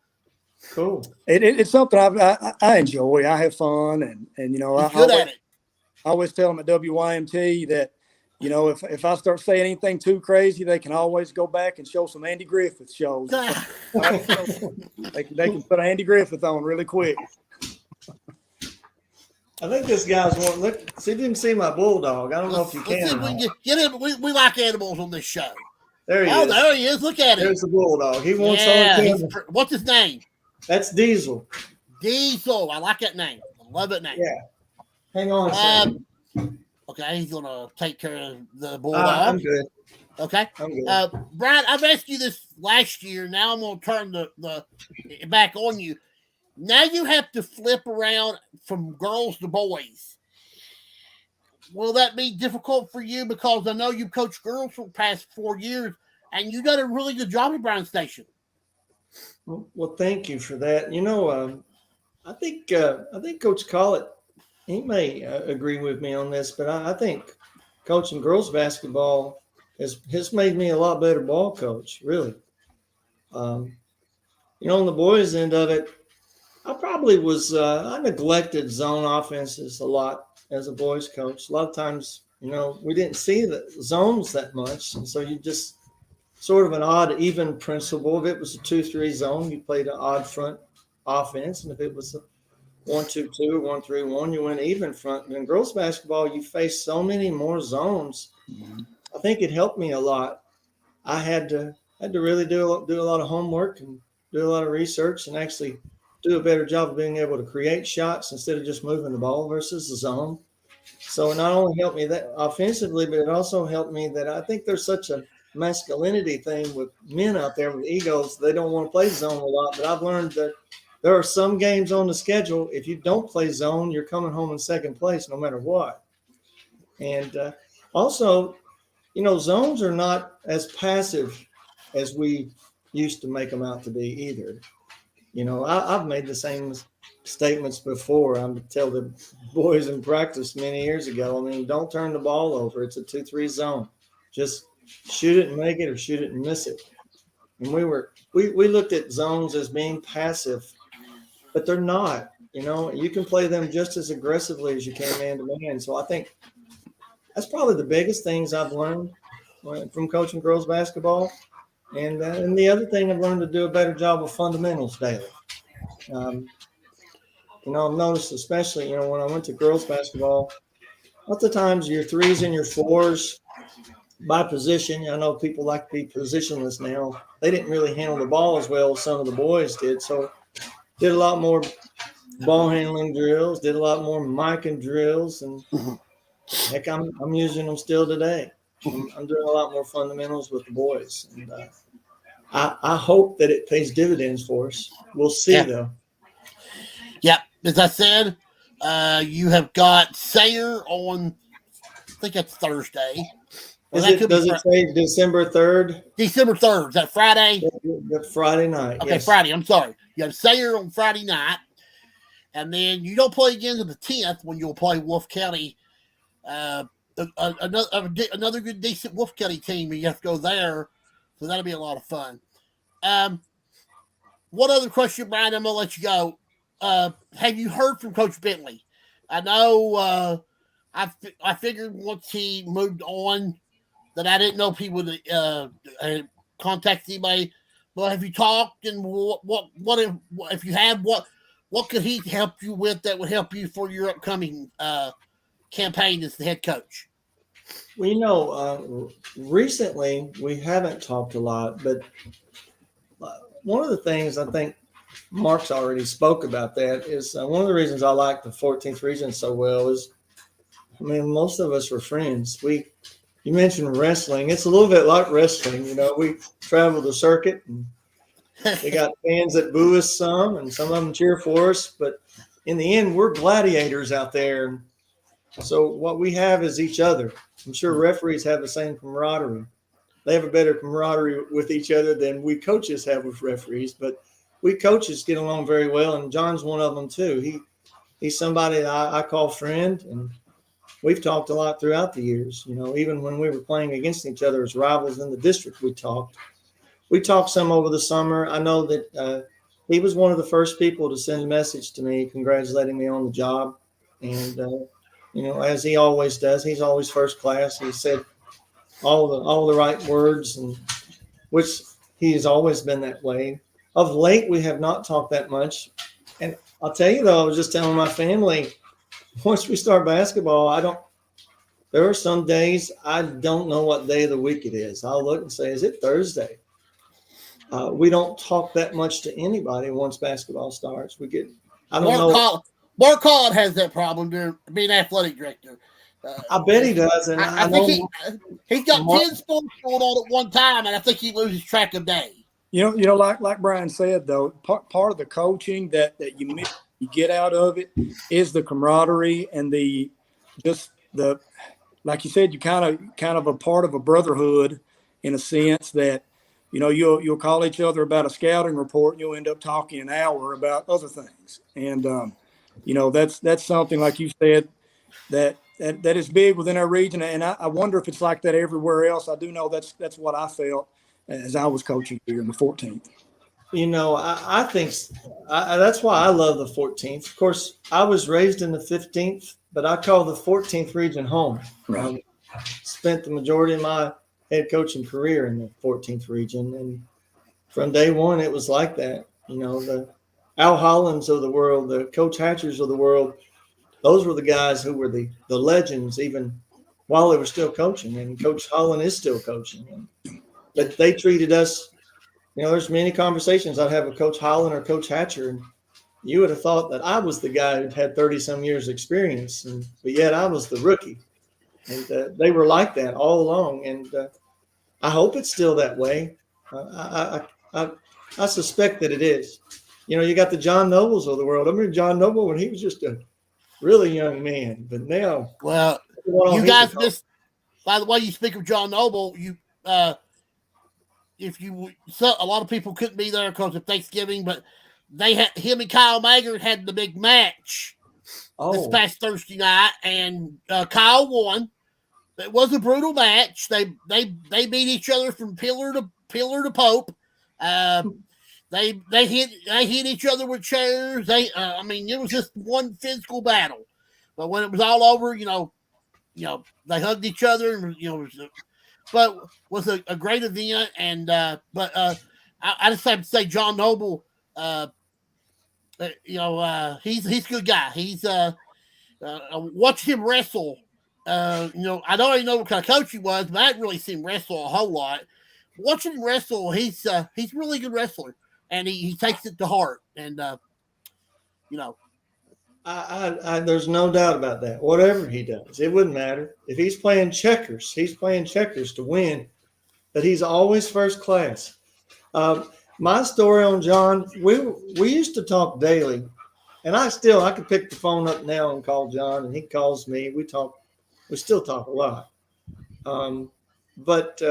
Cool. It's something I enjoy. I have fun, and he's good at it. I always tell them at WYMT that, if I start saying anything too crazy, they can always go back and show some Andy Griffith shows. They can put Andy Griffith on really quick. I think this guy's one. Look, so you didn't see my bulldog. I don't know if you can. See if we can get him. We like animals on this show. There he is. There he is. Look at him. There's the bulldog. He wants on camera. What's his name? That's Diesel. Diesel. I like that name. I love that name. Yeah. Hang on a second. Okay, he's gonna take care of the bulldog. I'm good. Okay. I'm good. Brian, I've asked you this last year. Now I'm gonna turn the back on you. Now you have to flip around from girls to boys. Will that be difficult for you? Because I know you've coached girls for the past 4 years, and you done a really good job at Brown Station. Well, thank you for that. I think Coach Collett, he may agree with me on this, but I think coaching girls basketball has made me a lot better ball coach, really. On the boys' end of it, I probably was I neglected zone offenses a lot as a boys coach. A lot of times, we didn't see the zones that much, and so you just sort of an odd even principle. If it was a 2-3 zone, you played an odd front offense, and if it was a 1-2-2 or 1-3-1, you went even front. And in girls basketball, you face so many more zones. Mm-hmm. I think it helped me a lot. I had to really do a lot of homework and do a lot of research and actually do a better job of being able to create shots instead of just moving the ball versus the zone. So it not only helped me that offensively, but it also helped me that I think there's such a masculinity thing with men out there with egos. They don't want to play zone a lot, but I've learned that there are some games on the schedule. If you don't play zone, you're coming home in second place no matter what. And also, zones are not as passive as we used to make them out to be either. I've made the same statements before. I'm tell the boys in practice many years ago. Don't turn the ball over. It's a 2-3 zone. Just shoot it and make it, or shoot it and miss it. And we looked at zones as being passive, but they're not. You can play them just as aggressively as you can man to man. So I think that's probably the biggest things I've learned from coaching girls basketball. And the other thing I've learned to do a better job of fundamentals daily. I've noticed, especially, when I went to girls basketball, lots of times your threes and your fours by position. I know people like to be positionless now. They didn't really handle the ball as well as some of the boys did. So did a lot more ball handling drills, did a lot more micing drills. And heck, I'm using them still today. I'm doing a lot more fundamentals with the boys. And I hope that it pays dividends for us. We'll see, though. Yeah, as I said, you have got Sayer on, I think that's Thursday. Does it say December 3rd? December 3rd. Is that Friday? That's Friday night. Okay, yes. Friday. I'm sorry. You have Sayer on Friday night. And then you don't play again until the 10th when you'll play Wolf County. Another good, decent Wolf County team. You have to go there. So that'll be a lot of fun. One other question, Brian, I'm going to let you go. Have you heard from Coach Bentley? I know I figured once he moved on that I didn't know if he would contact anybody. But have you talked, and what if you have, what could he help you with that would help you for your upcoming campaign as the head coach? Well, recently we haven't talked a lot, but one of the things I think Mark's already spoke about that is one of the reasons I like the 14th region so well is, I mean, most of us were friends. You mentioned wrestling. It's a little bit like wrestling. We travel the circuit, and we got fans that boo us some, and some of them cheer for us. But in the end, we're gladiators out there. So what we have is each other. I'm sure referees have the same camaraderie. They have a better camaraderie with each other than we coaches have with referees. But we coaches get along very well, and John's one of them too. He's somebody that I call friend, and we've talked a lot throughout the years. Even when we were playing against each other as rivals in the district, we talked. We talked some over the summer. I know that he was one of the first people to send a message to me congratulating me on the job. And, as he always does, he's always first class. He said all the right words, and which he has always been that way. Of late, we have not talked that much. And I'll tell you, though, I was just telling my family, once we start basketball, there are some days I don't know what day of the week it is. I'll look and say, is it Thursday? We don't talk that much to anybody once basketball starts. I don't know. Mark Collett has that problem during being athletic director. I bet he does. And I think he's got 10 sports going on at one time, and I think he loses track of day. Like Brian said, though, part of the coaching that you get out of it is the camaraderie and like you said, you kind of a part of a brotherhood in a sense that, you'll call each other about a scouting report and you'll end up talking an hour about other things. And, that's something, like you said, that is big within our region. And I wonder if it's like that everywhere else. I do know that's what I felt as I was coaching here in the 14th. I think that's why I love the 14th. Of course, I was raised in the 15th, but I call the 14th region home. Right. Spent the majority of my head coaching career in the 14th region. And from day one, it was like that. The Al Hollands of the world, the Coach Hatchers of the world, those were the guys who were the legends even while they were still coaching. And Coach Holland is still coaching. But they treated us, there's many conversations I'd have with Coach Holland or Coach Hatcher, and you would have thought that I was the guy who had 30-some years experience, but yet I was the rookie. And they were like that all along. And I hope it's still that way. I suspect that it is. You got the John Nobles of the world. I remember John Noble when he was just a really young man. But now. Well, you guys missed, by the way, you speak of John Noble, a lot of people couldn't be there because of Thanksgiving, but him and Kyle Maggard had the big match this past Thursday night, and Kyle won. It was a brutal match. They beat each other from pillar to pope. They hit each other with chairs. It was just one physical battle. But when it was all over, they hugged each other, and but was a great event. And I just have to say, John Noble, he's a good guy. He's watch him wrestle. I don't even know what kind of coach he was, but I hadn't really seen him wrestle a whole lot. Watching him wrestle, he's a really good wrestler, and he takes it to heart. And there's no doubt about that. Whatever he does, it wouldn't matter. If he's playing checkers, to win, but he's always first class. My story on John, we used to talk daily, and I could pick the phone up now and call John, and he calls me. We still talk a lot. But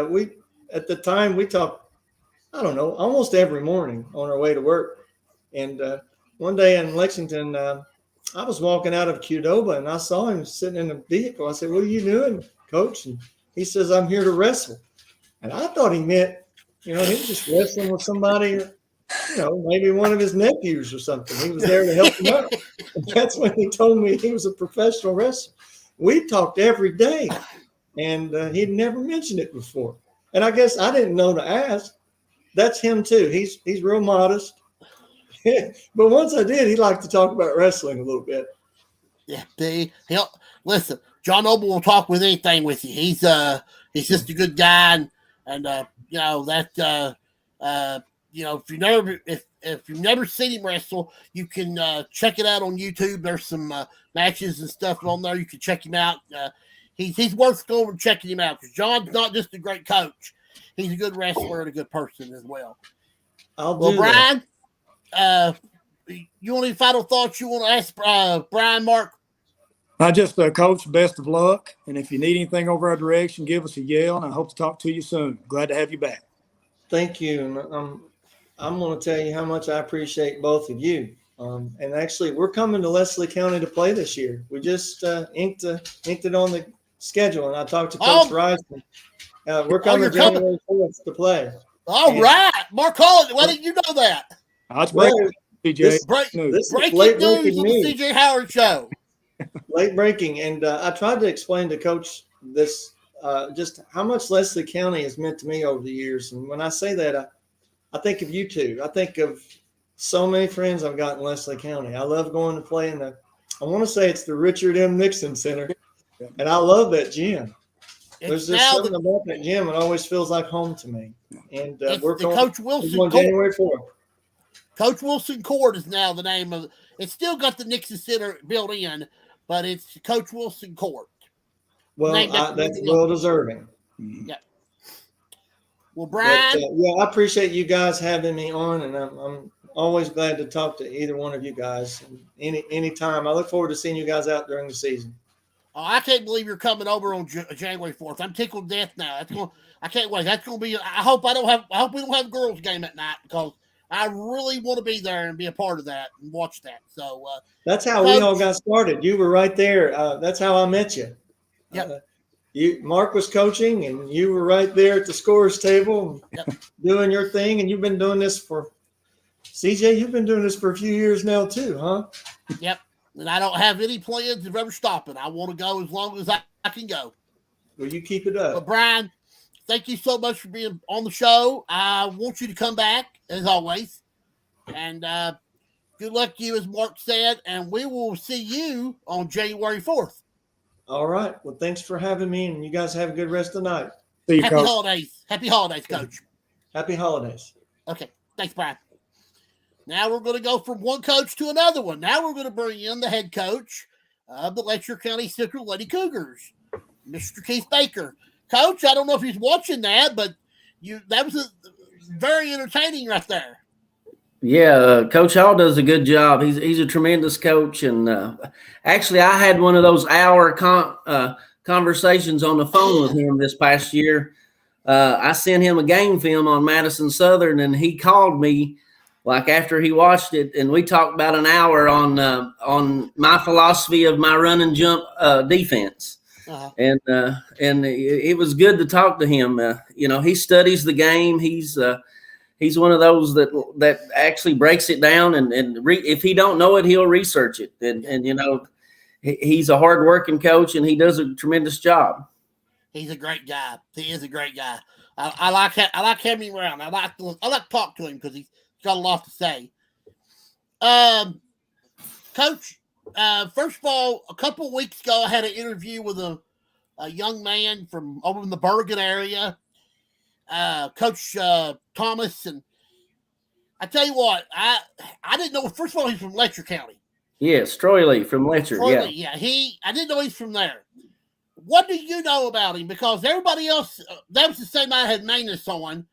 at the time we talked, I don't know, almost every morning on our way to work. And one day in Lexington, I was walking out of Qdoba, and I saw him sitting in the vehicle. I said, "What are you doing, Coach?" And he says, "I'm here to wrestle." And I thought he meant, he was just wrestling with somebody, maybe one of his nephews or something. He was there to help him out. And that's when he told me he was a professional wrestler. we talked every day, and he'd never mentioned it before. And I guess I didn't know to ask. That's him too. He's real modest. But once I did, he liked to talk about wrestling a little bit. Yeah, he'll listen. John Noble will talk with anything with you. He's just a good guy, and you know that you know if you've never seen him wrestle, you can check it out on YouTube. There's some matches and stuff on there. You can check him out. He's worth going and checking him out because John's not just a great coach; he's a good wrestler and a good person as well. Well, Brian, you want any final thoughts you want to ask Brian, Mark? I just, Coach, best of luck. And if you need anything over our direction, give us a yell. And I hope to talk to you soon. Glad to have you back. Thank you. And I'm going to tell you how much I appreciate both of you. And actually, we're coming to Leslie County to play this year. We just inked it on the schedule. And I talked to Coach Rice. We're coming January 4th to play. All right. Mark Collett, why didn't you know that? That's breaking news, this breaking is news late on breaking the CJ Howard Show. Late breaking. And I tried to explain to Coach this, just how much Leslie County has meant to me over the years. And when I say that, I think of you two. I think of so many friends I've got in Leslie County. I love going to play in I want to say it's the Richard M. Nixon Center. And I love that gym. There's just something about that gym. It always feels like home to me. And we're going Coach Wilson on January 4th. Coach Wilson Court is now the name of it. It's still got the Nixon Center built in, but it's Coach Wilson Court. Well, that's well deserving. Yeah. Well, Brian. I appreciate you guys having me on, and I'm always glad to talk to either one of you guys. Any time. I look forward to seeing you guys out during the season. Oh, I can't believe you're coming over on January 4th. I'm tickled to death now. I can't wait. That's going to be. I hope we don't have a girls' game at night because I really want to be there and be a part of that and watch that. So that's how we all got started. You were right there. That's how I met you. Yeah. Mark was coaching, and you were right there at the scorer's table, doing your thing. And you've been doing this for CJ. You've been doing this for a few years now too, huh? Yep. And I don't have any plans of ever stopping. I want to go as long as I can go. Well, you keep it up. But Brian, thank you so much for being on the show. I want you to come back as always. And good luck to you, as Mark said. And we will see you on January 4th. All right. Well, thanks for having me. And you guys have a good rest of the night. See you, Happy Coach. holidays. Happy holidays, Coach. Happy holidays. Okay. Thanks, Brian. Now we're going to go from one coach to another one. Now we're going to bring in the head coach of the Letcher County Central Lady Cougars, Mr. Keith Baker. Coach, I don't know if he's watching that, but that was very entertaining right there. Yeah, Coach Hall does a good job. He's a tremendous coach, and actually, I had one of those hour conversations on the phone with him this past year. I sent him a game film on Madison Southern, and he called me like after he watched it, and we talked about an hour on my philosophy of my run and jump defense. Uh-huh. And it was good to talk to him. He studies the game. He's one of those that actually breaks it down, and if he don't know it, he'll research it. And he's a hardworking coach, and he does a tremendous job. He's a great guy. He is a great guy. I like having him around. I like to talk to him because he's got a lot to say. Coach, first of all, a couple of weeks ago, I had an interview with a young man from over in the Bergen area, Coach Thomas, and I tell you what, I didn't know. First of all, he's from Letcher County. Yes, Troy Lee from Letcher. Yeah. I didn't know he's from there. What do you know about him? Because everybody else, that was the same I had Manus on.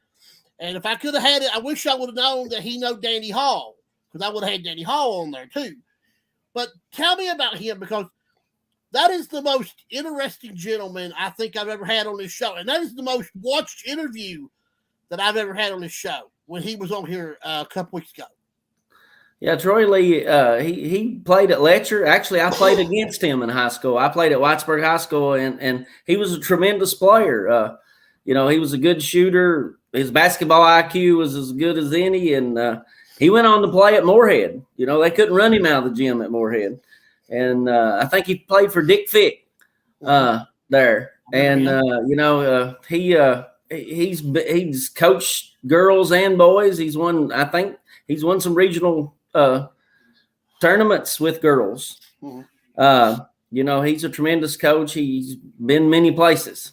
And if I could have had it, I wish I would have known that he know Danny Hall, because I would have had Danny Hall on there too. But tell me about him, because that is the most interesting gentleman I think I've ever had on this show. And that is the most watched interview that I've ever had on this show when he was on here a couple weeks ago. Yeah, Troy Lee, he played at Letcher. Actually, I played against him in high school. I played at Whitesburg High School, and he was a tremendous player. He was a good shooter. His basketball IQ was as good as any, and he went on to play at Moorhead. They couldn't run him out of the gym at Moorhead. And I think he played for Dick Fick there, and he's coached girls and boys. I think he's won some regional tournaments with girls. He's a tremendous coach. He's been many places.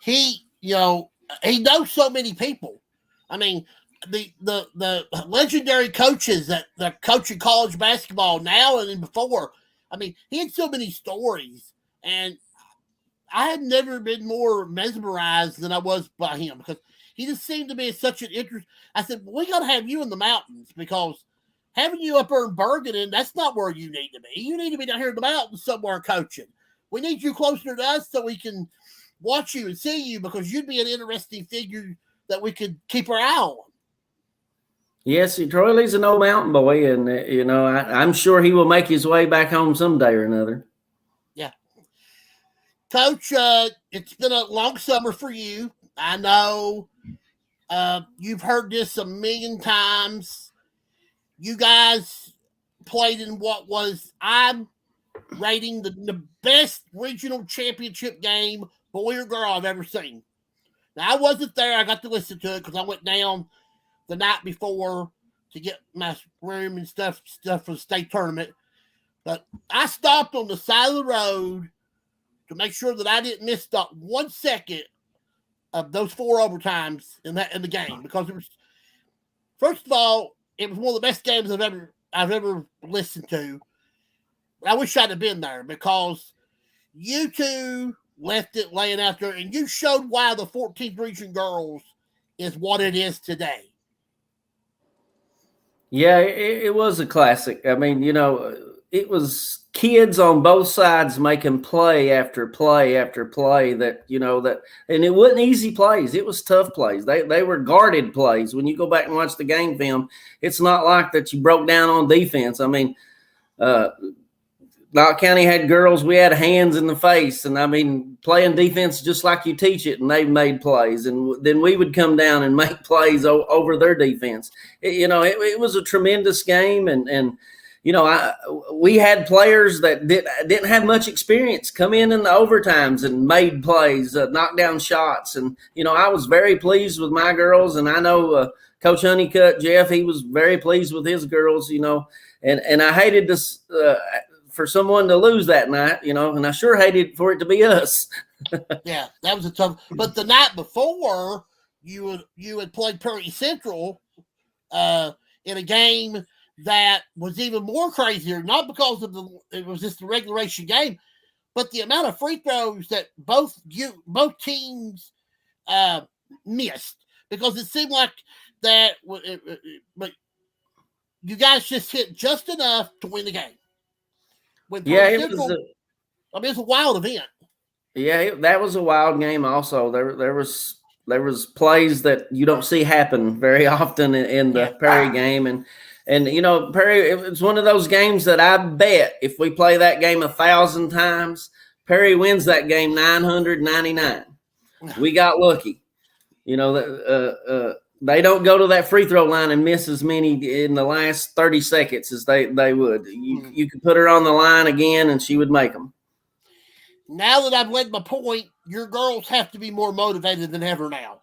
He knows so many people. I mean, the legendary coaches that coach in college basketball now and before. I mean, he had so many stories, and I had never been more mesmerized than I was by him because he just seemed to be such an interest. I said, we got to have you in the mountains because having you up there in Bergen, that's not where you need to be. You need to be down here in the mountains somewhere coaching. We need you closer to us so we can watch you and see you because you'd be an interesting figure that we could keep our eye on. Yes, Troy Lee's an old mountain boy, and I'm sure he will make his way back home someday or another. Yeah, Coach, it's been a long summer for you. I know you've heard this a million times. You guys played in what was I'm rating the best regional championship game, boy or girl, I've ever seen. Now I wasn't there. I got to listen to it because I went down the night before to get my room and stuff for the state tournament. But I stopped on the side of the road to make sure that I didn't miss not 1 second of those 4 overtimes in the game because it was, first of all, it was one of the best games I've ever listened to. I wish I'd have been there because you two left it laying out there, and you showed why the 14th region girls is what it is today. Yeah, it was a classic. I mean, it was kids on both sides making play after play after play and it wasn't easy plays. It was tough plays. They were guarded plays. When you go back and watch the game film, it's not like that you broke down on defense. I mean, Knott County had girls, we had hands in the face, and I mean, playing defense just like you teach it, and they made plays, and then we would come down and make plays over their defense. It was a tremendous game, and we had players that didn't have much experience come in the overtimes and made plays, knocked down shots, and I was very pleased with my girls, and I know Coach Honeycutt, Jeff, he was very pleased with his girls, and I hated this. For someone to lose that night, and I sure hated for it to be us. Yeah, that was a tough. But the night before, you had played Prairie Central in a game that was even more crazier. Not because of it was just the regulation game, but the amount of free throws that both teams missed because it seemed like that. But you guys just hit just enough to win the game. It's a wild event. Yeah, that was a wild game. Also, there was plays that you don't see happen very often in the Perry game, and Perry. It was one of those games that I bet if we play that game 1,000 times, Perry wins that game 999. We got lucky. They don't go to that free throw line and miss as many in the last 30 seconds as they would. You could put her on the line again and she would make them. Now that I've led my point, your girls have to be more motivated than ever now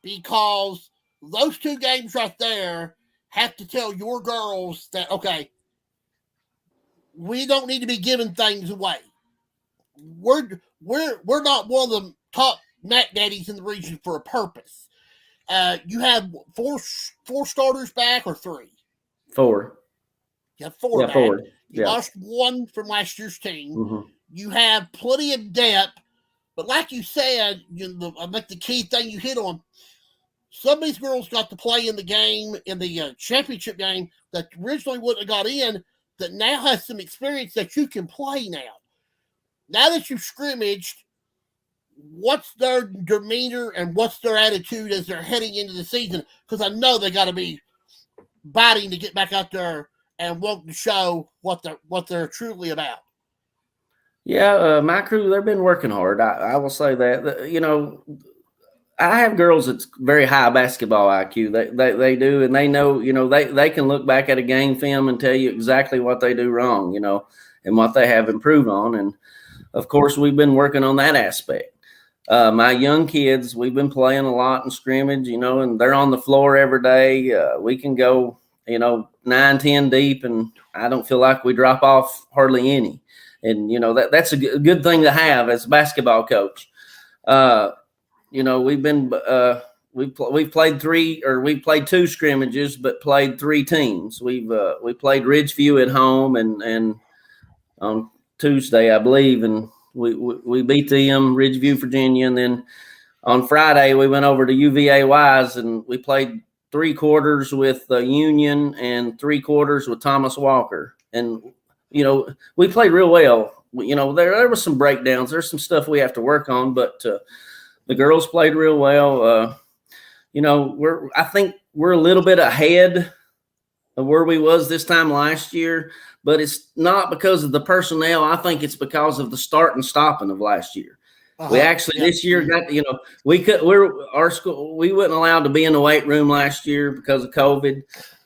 because those 2 games right there have to tell your girls that, okay, we don't need to be giving things away. We're not one of the top mat daddies in the region for a purpose. You have four starters back or 3? 4. You have 4 back. 4. You lost 1 from last year's team. Mm-hmm. You have plenty of depth, but like you said, I think the key thing you hit on, some of these girls got to play in the game, in the championship game that originally wouldn't have got in, that now has some experience that you can play now. Now that you've scrimmaged, what's their demeanor and what's their attitude as they're heading into the season? Because I know they got to be biting to get back out there and want to show what they're truly about. Yeah, my crew, they've been working hard. I will say that. I have girls that's very high basketball IQ. They do, and they know, they can look back at a game film and tell you exactly what they do wrong, and what they have improved on. And of course, we've been working on that aspect. My young kids, we've been playing a lot in scrimmage, and they're on the floor every day. We can go, 9, 10 deep, and I don't feel like we drop off hardly any. And, that's a good thing to have as a basketball coach. We've been we've played two scrimmages, but played 3 teams. We played Ridgeview at home and on Tuesday, I believe, and we beat them, Ridgeview, Virginia, and then on Friday we went over to UVA Wise and we played 3 quarters with Union and 3 quarters with Thomas Walker, and we played real well. There was some breakdowns. There's some stuff we have to work on, but the girls played real well. I think we're a little bit ahead of where we was this time last year, but it's not because of the personnel. I think it's because of the start and stopping of last year. We actually this year got, our school, we wasn't allowed to be in the weight room last year because of COVID.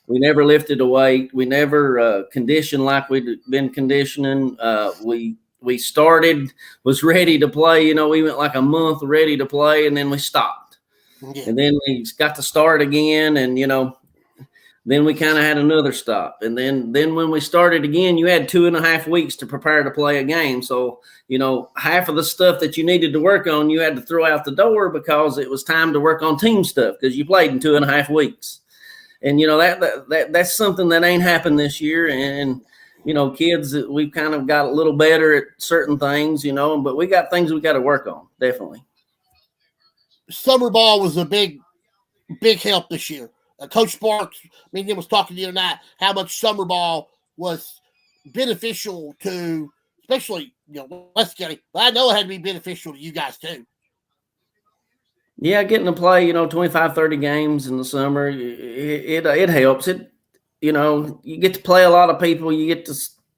We never lifted a weight. We never conditioned like we'd been conditioning. We started, was ready to play. We went like a month ready to play, and then we stopped. Yeah. And then we got to start again, and, then we kind of had another stop. And then when we started again, you had 2.5 weeks to prepare to play a game. So, half of the stuff that you needed to work on, you had to throw out the door because it was time to work on team stuff because you played in 2.5 weeks. And, that's something that ain't happened this year. And, kids, we've kind of got a little better at certain things, but we got things we got to work on, definitely. Summer ball was a big help this year. Coach Sparks, was talking the other night how much summer ball was beneficial to, especially, West County. But I know it had to be beneficial to you guys too. Yeah, getting to play, 25, 30 games in the summer, it helps. You get to play a lot of people. You get to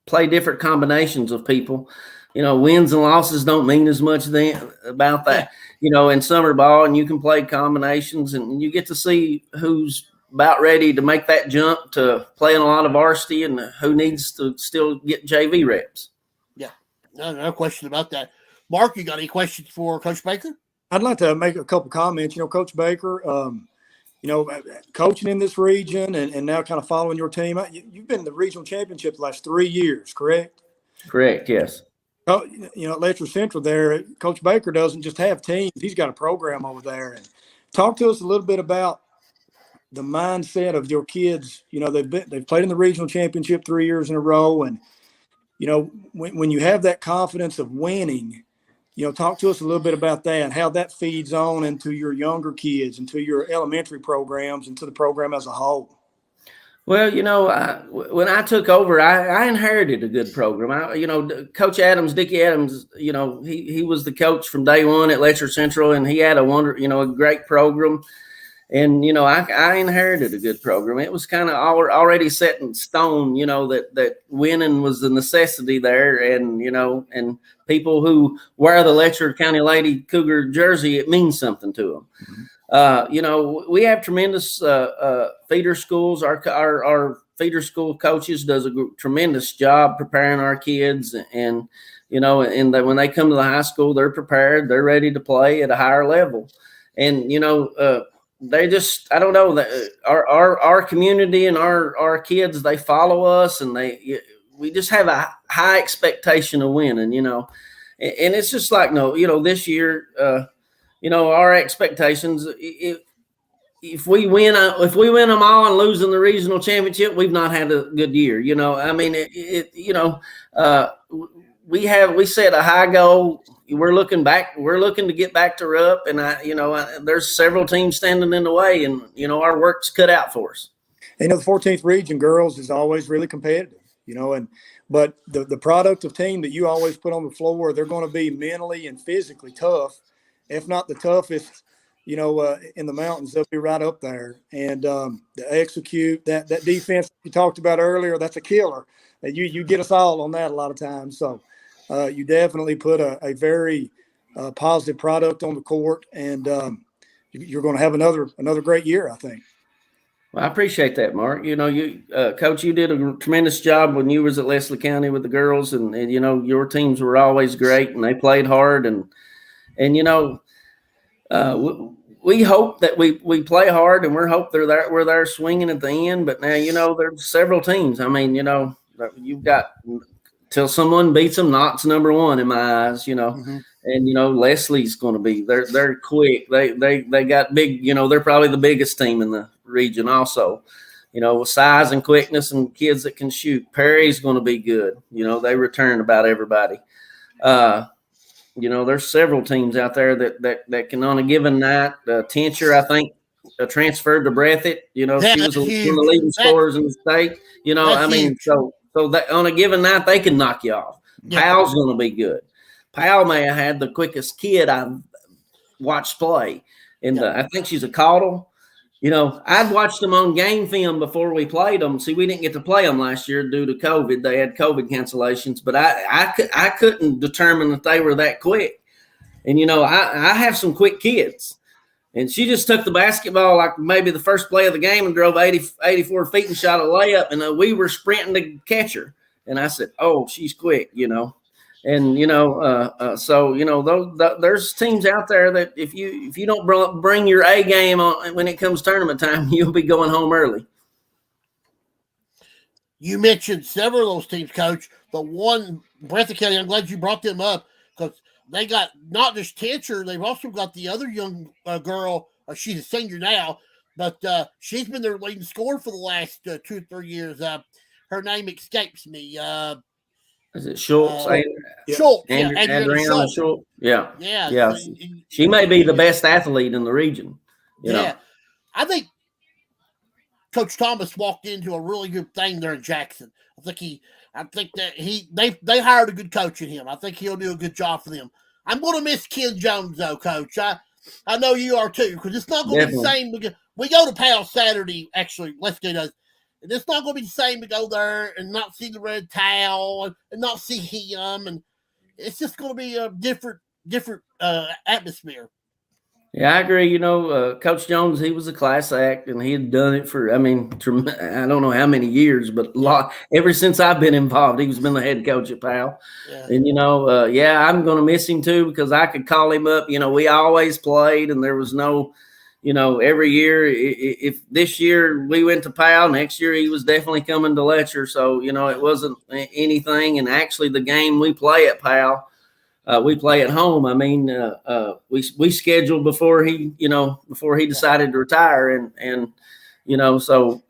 play different combinations of people. Wins and losses don't mean as much about that. In summer ball, and you can play combinations, and you get to see who's about ready to make that jump to playing a lot of varsity and who needs to still get JV reps. Yeah, no question about that. Mark, you got any questions for Coach Baker? I'd like to make a couple comments. Coach Baker, coaching in this region and now kind of following your team. You've been in the regional championship the last 3 years, correct? Correct, yes. At Letcher Central there, Coach Baker doesn't just have teams. He's got a program over there. And talk to us a little bit about the mindset of your kids. They've played in the regional championship 3 years in a row. And, when you have that confidence of winning, talk to us a little bit about that and how that feeds on into your younger kids, into your elementary programs, into the program as a whole. Well, when I took over, I inherited a good program. Coach Adams, Dickie Adams, he was the coach from day one at Letcher Central, and he had a great program. And, I inherited a good program. It was kind of already set in stone, that winning was the necessity there. And, and people who wear the Letcher County Lady Cougar jersey, it means something to them. Mm-hmm. We have tremendous feeder schools. Our feeder school coaches does a tremendous job preparing our kids. And, when they come to the high school, they're prepared. They're ready to play at a higher level. And, they just, I don't know, that our community and our kids, they follow us, and we just have a high expectation of winning, and it's just like, this year, our expectations, if we win them all and lose in the regional championship, we've not had a good year. We set a high goal. We're looking to get back to Rupp, and there's several teams standing in the way, and our work's cut out for us. The 14th region girls is always really competitive, but the product of team that you always put on the floor, they're going to be mentally and physically tough, if not the toughest, in the mountains. They'll be right up there, and to execute that defense you talked about earlier, that's a killer. You get us all on that a lot of times. So you definitely put a very positive product on the court, and you're going to have another great year, I think. Well, I appreciate that, Mark. Coach, you did a tremendous job when you was at Leslie County with the girls, and your teams were always great, and they played hard, and we hope that we play hard, and we're there swinging at the end. But now there's several teams. I mean, you've got till someone beats them. Knott's number one in my eyes. Mm-hmm. And Leslie's going to be they're quick. They got big. They're probably the biggest team in the region also. With size and quickness and kids that can shoot. Perry's going to be good. They return about everybody. There's several teams out there that can on a given night. Tincher, I think, transferred to Breathitt. She was one of the leading scorers in the state. So that on a given night they can knock you off. Yeah. Powell's going to be good. Powell may have had the quickest kid I've watched play, and I think she's a caudal. I'd watched them on game film before we played them. See, we didn't get to play them last year due to COVID. They had COVID cancellations, but I couldn't determine that they were that quick. And, I have some quick kids. And she just took the basketball like maybe the first play of the game and drove 84 feet and shot a layup. And we were sprinting to catch her. And I said, oh, she's quick, And there's teams out there that if you don't bring your A game on when it comes tournament time, you'll be going home early. You mentioned several of those teams, Coach. The one, Breathitt County, I'm glad you brought them up because they got not just Tincher, they've also got the other young girl. She's a senior now, but she's been their leading scorer for the last 2 or 3 years. Her name escapes me. Is it Schultz? Schultz. Adriana Schultz. Yeah. Yeah. She may be the best athlete in the region. Yeah. I think Coach Thomas walked into a really good thing there in Jackson. I think that they hired a good coach in him. I think he'll do a good job for them. I'm going to miss Ken Jones, though, Coach. I know you are, too, because it's not going to be the same. We go to Powell Saturday, actually, let's do those. And it's not going to be the same to go there and not see the red towel and not see him. And it's just going to be a different atmosphere. Yeah, I agree. Coach Jones, he was a class act, and he had done it for, I don't know how many years, but a lot. Ever since I've been involved, he's been the head coach at Powell. Yeah. And, I'm going to miss him, too, because I could call him up. We always played, and there was no – every year, if this year we went to Powell, next year he was definitely coming to Letcher. So, it wasn't anything. And actually the game we play at Powell, we play at home. We scheduled before he decided to retire. So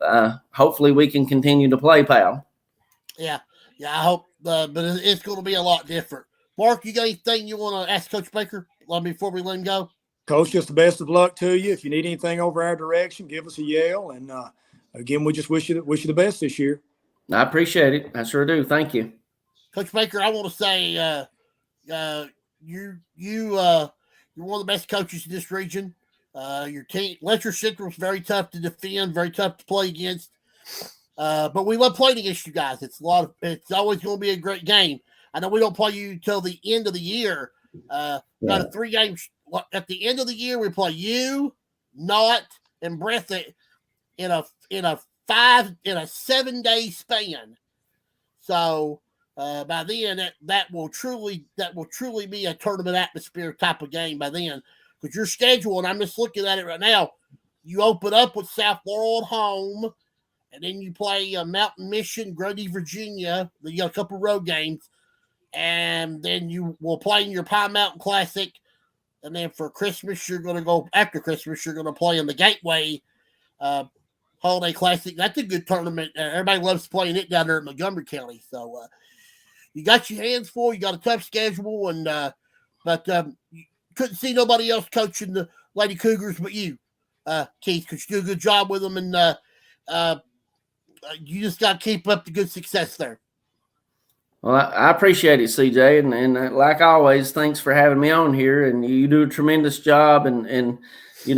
hopefully we can continue to play Powell. Yeah. Yeah. I hope, but it's going to be a lot different. Mark, you got anything you want to ask Coach Baker before we let him go? Coach, just the best of luck to you. If you need anything over our direction, give us a yell. And again, we just wish you the best this year. I appreciate it. I sure do. Thank you, Coach Baker. I want to say you're one of the best coaches in this region. Your team, Letcher Central, is very tough to defend, very tough to play against. But we love playing against you guys. It's always going to be a great game. I know we don't play you till the end of the year. Got a 3 games. At the end of the year, we play you, Knott, and Breathitt in a 7-day span. So by then, that will truly be a tournament atmosphere type of game by then. Because your schedule, and I'm just looking at it right now, you open up with South Laurel at home, and then you play Mountain Mission, Grundy, Virginia, a couple road games, and then you will play in your Pine Mountain Classic. And then for Christmas, after Christmas, you're going to play in the Gateway Holiday Classic. That's a good tournament. Everybody loves playing it down there in Montgomery County. So you got your hands full. You got a tough schedule. But you couldn't see nobody else coaching the Lady Cougars but you, Keith, because you do a good job with them. And you just got to keep up the good success there. Well, I appreciate it, CJ, and like always, thanks for having me on here. And you do a tremendous job, and you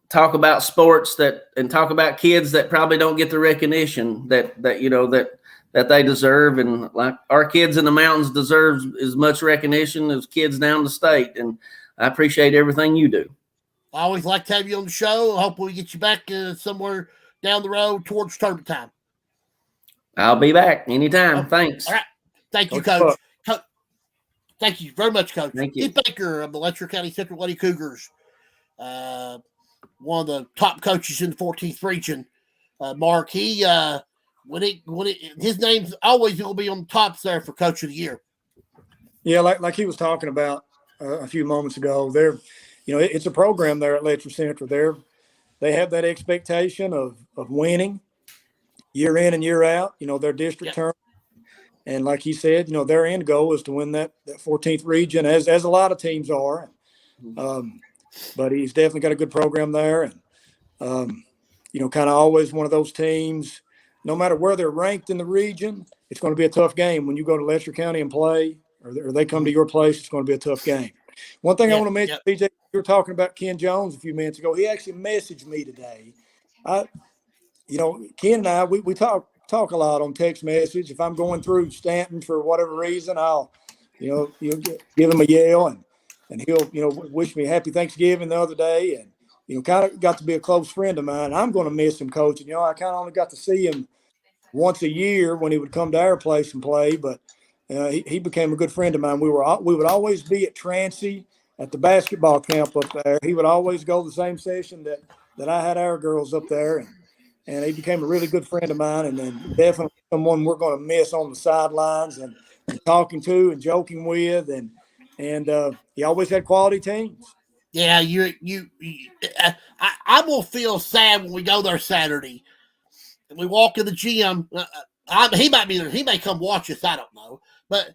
talk about sports and talk about kids that probably don't get the recognition that they deserve, and like our kids in the mountains deserve as much recognition as kids down the state. And I appreciate everything you do. I always like to have you on the show. I hope we get you back somewhere down the road towards tournament time. I'll be back anytime. Okay. Thanks. All right. Thank you, Coach. Coach. Thank you very much, Coach. Thank you. Keith Baker of the Letcher County Central Lady Cougars, one of the top coaches in the 14th region. Mark, he his name's always going to be on the tops there for Coach of the Year. Yeah, like he was talking about a few moments ago. It's a program there at Letcher Central. They have that expectation of winning year in and year out. Their district tournament, and like he said, their end goal is to win that 14th region, as a lot of teams are. But he's definitely got a good program there, and kind of always one of those teams. No matter where they're ranked in the region, it's going to be a tough game when you go to Letcher County and play, or they come to your place. It's going to be a tough game. One thing I want to mention, PJ, you were talking about Ken Jones a few minutes ago. He actually messaged me today. Ken and I, we talk a lot on text message. If I'm going through Stanton for whatever reason, I'll, give him a yell, and he'll, wish me happy Thanksgiving the other day. And, kind of got to be a close friend of mine. I'm going to miss him coaching. I kind of only got to see him once a year when he would come to our place and play, but he became a good friend of mine. We would always be at Trancy at the basketball camp up there. He would always go the same session that I had our girls up there, and he became a really good friend of mine, and then definitely someone we're going to miss on the sidelines and talking to and joking with, and he always had quality teams. Yeah, I'm gonna feel sad when we go there Saturday and we walk in the gym. He might be there. He may come watch us. I don't know, but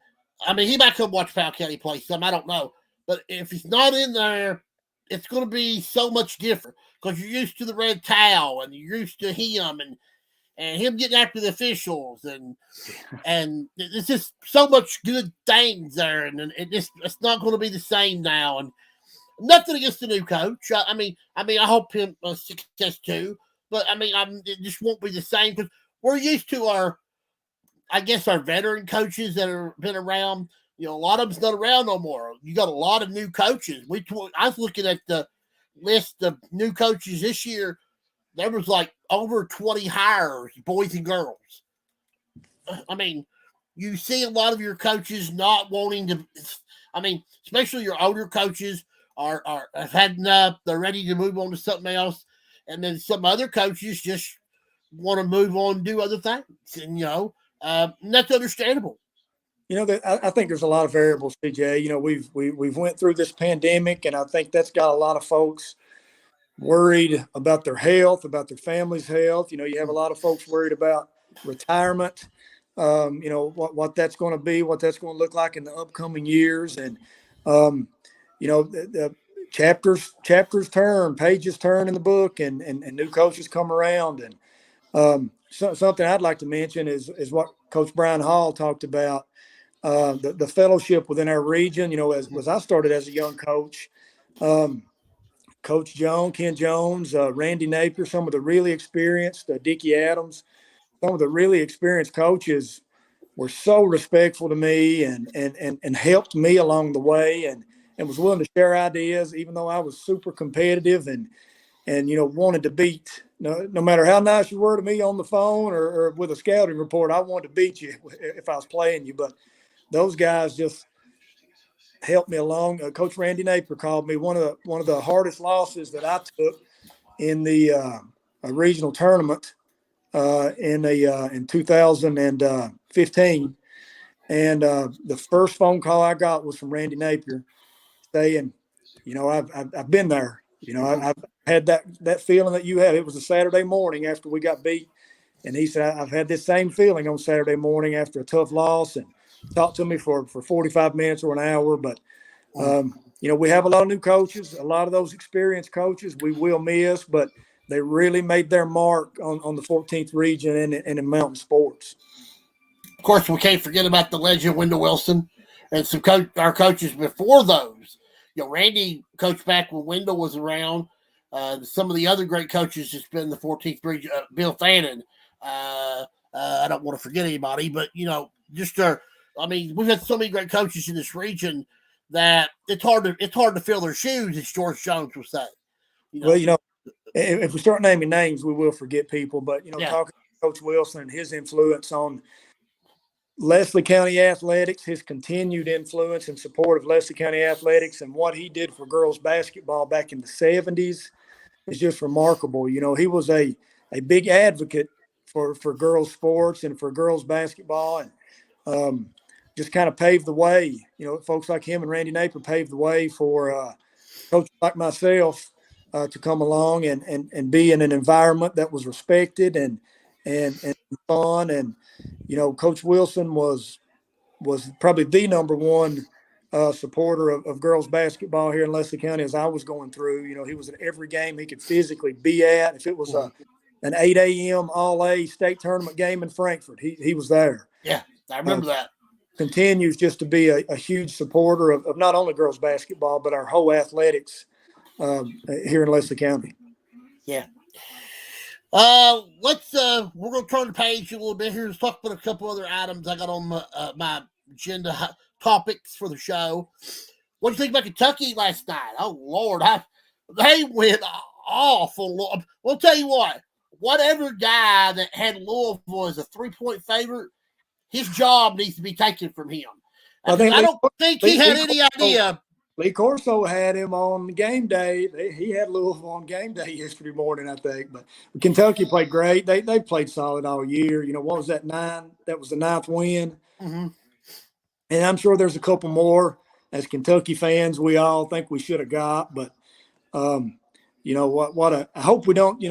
he might come watch Powell County play some. I don't know, but if he's not in there, it's going to be so much different because you're used to the red towel and you're used to him and him getting after the officials and it's just so much good things there, and it's not going to be the same now. And nothing against the new coach. I hope him success too. But it just won't be the same because we're used to our veteran coaches that have been around. A lot of them's not around no more. You got a lot of new coaches. I was looking at the list of new coaches this year. There was like over 20 hires, boys and girls. You see a lot of your coaches not wanting to. Especially your older coaches have had enough. They're ready to move on to something else. And then some other coaches just want to move on and do other things. And, that's understandable. I think there's a lot of variables, CJ. We've went through this pandemic, and I think that's got a lot of folks worried about their health, about their family's health. You have a lot of folks worried about retirement, what that's going to be, what that's going to look like in the upcoming years. And, the chapters turn, pages turn in the book, and new coaches come around. And something I'd like to mention is what Coach Brian Hall talked about, the fellowship within our region. As I started as a young coach, Coach Ken Jones, Randy Napier, some of the really experienced, Dickie Adams, some of the really experienced coaches were so respectful to me and helped me along the way, and was willing to share ideas, even though I was super competitive and wanted to beat. No matter how nice you were to me on the phone or with a scouting report, I wanted to beat you if I was playing you. But those guys just helped me along. Coach Randy Napier called me one of the hardest losses that I took in the regional tournament in 2015. And the first phone call I got was from Randy Napier saying, I've been there. I've had that feeling that you had. It was a Saturday morning after we got beat. And he said, I've had this same feeling on Saturday morning after a tough loss, and talked to me for 45 minutes or an hour. But, we have a lot of new coaches, a lot of those experienced coaches we will miss, but they really made their mark on the 14th region and in mountain sports. Of course, we can't forget about the legend Wendell Wilson and our coaches before those. Randy coached back when Wendell was around. Some of the other great coaches that's been in the 14th region, Bill Fannin. I don't want to forget anybody, but we've had so many great coaches in this region that it's hard to fill their shoes, as George Jones would say. Well, if we start naming names, we will forget people. But, talking to Coach Wilson and his influence on Leslie County athletics, his continued influence and support of Leslie County athletics, and what he did for girls basketball back in the 70s is just remarkable. He was a big advocate for girls sports and for girls basketball, and just kind of paved the way. Folks like him and Randy Napier paved the way for coaches like myself to come along and be in an environment that was respected and fun. And Coach Wilson was probably the number one supporter of girls basketball here in Leslie County as I was going through. He was at every game he could physically be at. If it was an 8 a.m. All-A state tournament game in Frankfurt, he was there. Yeah, I remember that. Continues just to be a huge supporter of not only girls basketball, but our whole athletics here in Leslie County. Yeah. We're going to turn the page a little bit here. Let's talk about a couple other items I got on my agenda topics for the show. What do you think about Kentucky last night? Oh, Lord. They went awful. We'll tell you what. Whatever guy that had Louisville as a 3-point favorite, his job needs to be taken from him. I don't think he had any idea. Lee Corso had him on game day. He had Louisville on game day yesterday morning, I think. But Kentucky played great. They played solid all year. What was that, 9? That was the 9th win. Mm-hmm. And I'm sure there's a couple more. As Kentucky fans, we all think we should have got. But, I hope we don't,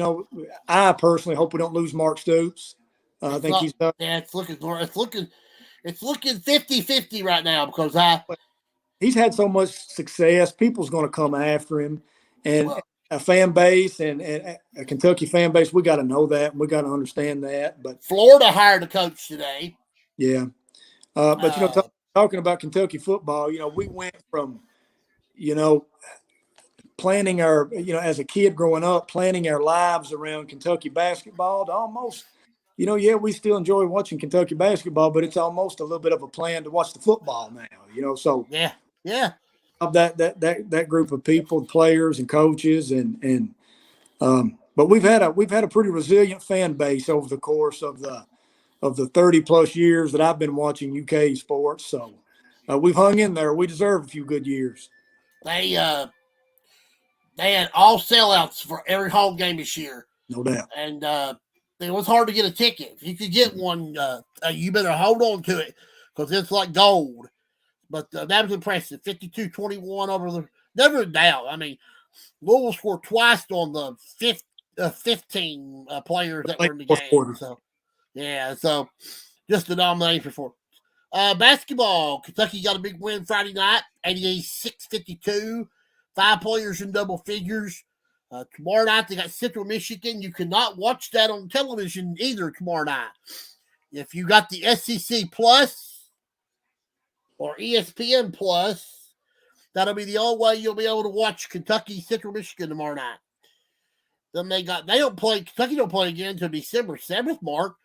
I personally hope we don't lose Mark Stoops. I think he's done. Yeah, it's looking 50-50 right now because he's had so much success. People's going to come after him, and a fan base and a Kentucky fan base. We got to know that. And we got to understand that. But Florida hired a coach today. Yeah, but talking about Kentucky football, we went from, planning our, as a kid growing up, planning our lives around Kentucky basketball to almost. We still enjoy watching Kentucky basketball, but it's almost a little bit of a plan to watch the football now, So yeah. Of that group of people, players and coaches, but we've had a pretty resilient fan base over the course of the 30+ years that I've been watching UK sports. So we've hung in there. We deserve a few good years. They had all sellouts for every home game this year, no doubt, and it was hard to get a ticket. If you could get one, you better hold on to it because it's like gold. But that was impressive. 52-21 over the – never in doubt. I mean, Louisville scored twice on the 15 players that were in the game. So just a domination for basketball. Kentucky got a big win Friday night, 86-52. 5 players in double figures. Tomorrow night, they got Central Michigan. You cannot watch that on television either tomorrow night. If you got the SEC Plus or ESPN Plus, that'll be the only way you'll be able to watch Kentucky Central Michigan tomorrow night. Then Kentucky don't play again until December 7th, Mark,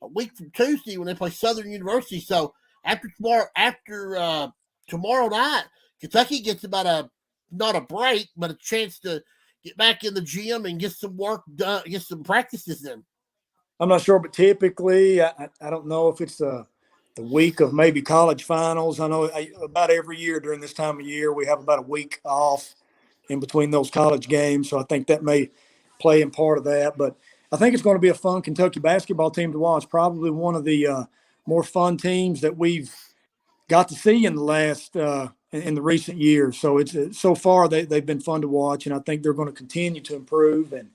a week from Tuesday when they play Southern University. So after tomorrow night, Kentucky gets about not a break, but a chance to get back in the gym and get some work done, get some practices in. I'm not sure, but typically, I don't know if it's the week of maybe college finals. I know about every year during this time of year, we have about a week off in between those college games. So I think that may play in part of that. But I think it's going to be a fun Kentucky basketball team to watch. Probably one of the more fun teams that we've got to see in the last in the recent years. So it's so far they've been fun to watch, and I think they're going to continue to improve. And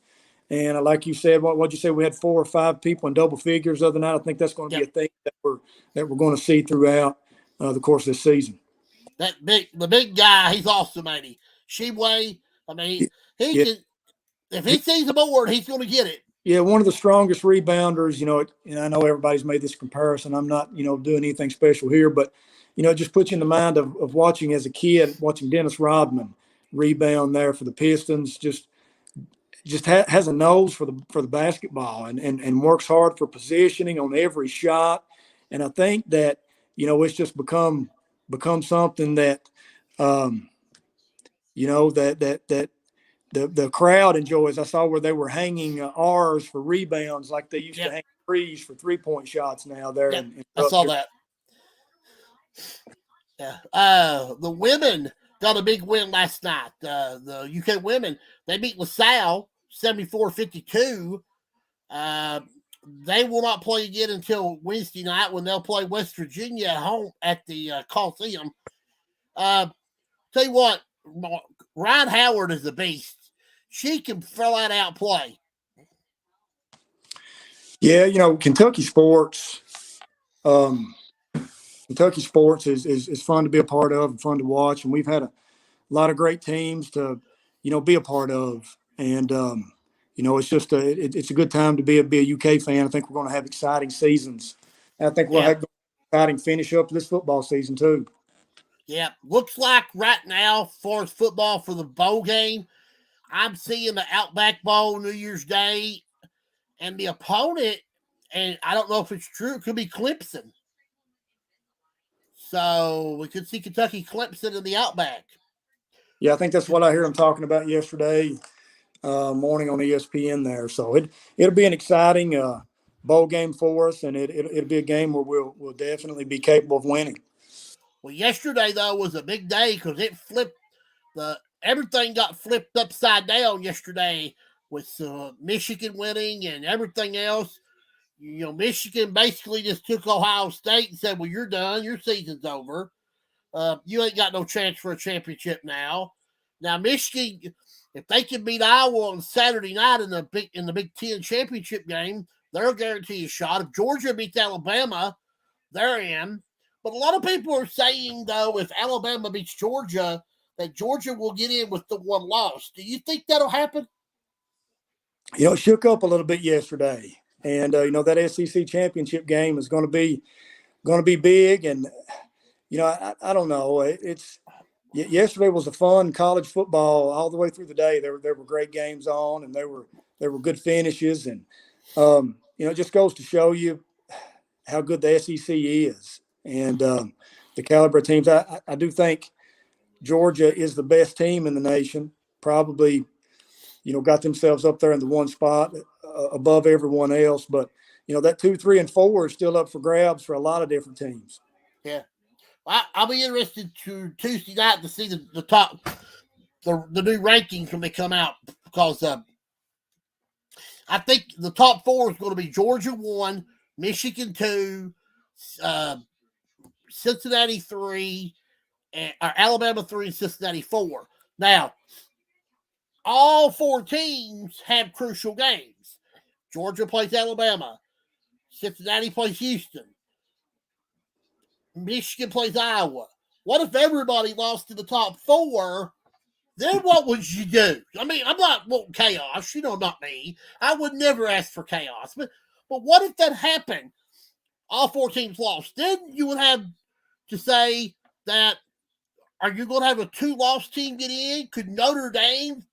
like you said, what'd you say? We had 4 or 5 people in double figures the other night. I think that's going to be a thing that we're going to see throughout the course of this season. The big guy, he's awesome, ain't he? Sheway, I mean, he can, if he sees the board, he's going to get it. Yeah, one of the strongest rebounders. I know everybody's made this comparison. I'm not, doing anything special here, but it just puts you in the mind of watching as a kid, watching Dennis Rodman rebound there for the Pistons. Just has a nose for the basketball and works hard for positioning on every shot. And I think that, it's just become something that, that the crowd enjoys. I saw where they were hanging R's for rebounds like they used to hang threes for 3-point shots now there. Yep. In I saw that. Yeah. The women got a big win last night. The UK women, they beat LaSalle 74-52. They will not play again until Wednesday night when they'll play West Virginia at home at the Coliseum. Tell you what, Ryan Howard is a beast. She can flat out play. Yeah, Kentucky sports. Kentucky sports is fun to be a part of and fun to watch, and we've had a lot of great teams to, be a part of. And it's just it's a good time to be a UK fan. I think we're going to have exciting seasons. And I think we'll have an exciting finish up this football season too. Yeah, looks like right now for football for the bowl game, I'm seeing the Outback Bowl New Year's Day, and the opponent, and I don't know if it's true, it could be Clemson. So we could see Kentucky Clemson in the Outback. Yeah, I think that's what I heard them talking about yesterday morning on ESPN there. So it'll be an exciting bowl game for us, and it'll be a game where we'll definitely be capable of winning. Well, yesterday though was a big day because it flipped everything got flipped upside down yesterday with Michigan winning and everything else. Michigan basically just took Ohio State and said, well, you're done. Your season's over. You ain't got no chance for a championship now. Now, Michigan, if they can beat Iowa on Saturday night in the Big Ten championship game, they'll guarantee a shot. If Georgia beats Alabama, they're in. But a lot of people are saying, though, if Alabama beats Georgia, that Georgia will get in with the one loss. Do you think that'll happen? It shook up a little bit yesterday. And, that SEC championship game is going to be big. And, I don't know. Yesterday was a fun college football all the way through the day. There were great games on, and there were good finishes. And, it just goes to show you how good the SEC is and the caliber of teams. I do think Georgia is the best team in the nation, probably, got themselves up there in the one spot above everyone else. But, that 2, 3, and 4 is still up for grabs for a lot of different teams. Yeah. I'll be interested to Tuesday night to see the top, the new rankings when they come out, because I think the top 4 is going to be Georgia 1, Michigan 2, Cincinnati 3, or Alabama 3, and Cincinnati 4. Now, all 4 teams have crucial games. Georgia plays Alabama. Cincinnati plays Houston. Michigan plays Iowa. What if everybody lost to the top 4? Then what would you do? I mean, I'm not wanting chaos. Not me. I would never ask for chaos. But what if that happened? All 4 teams lost. Then you would have to say that, are you going to have a 2-loss team get in? Could Notre Dame,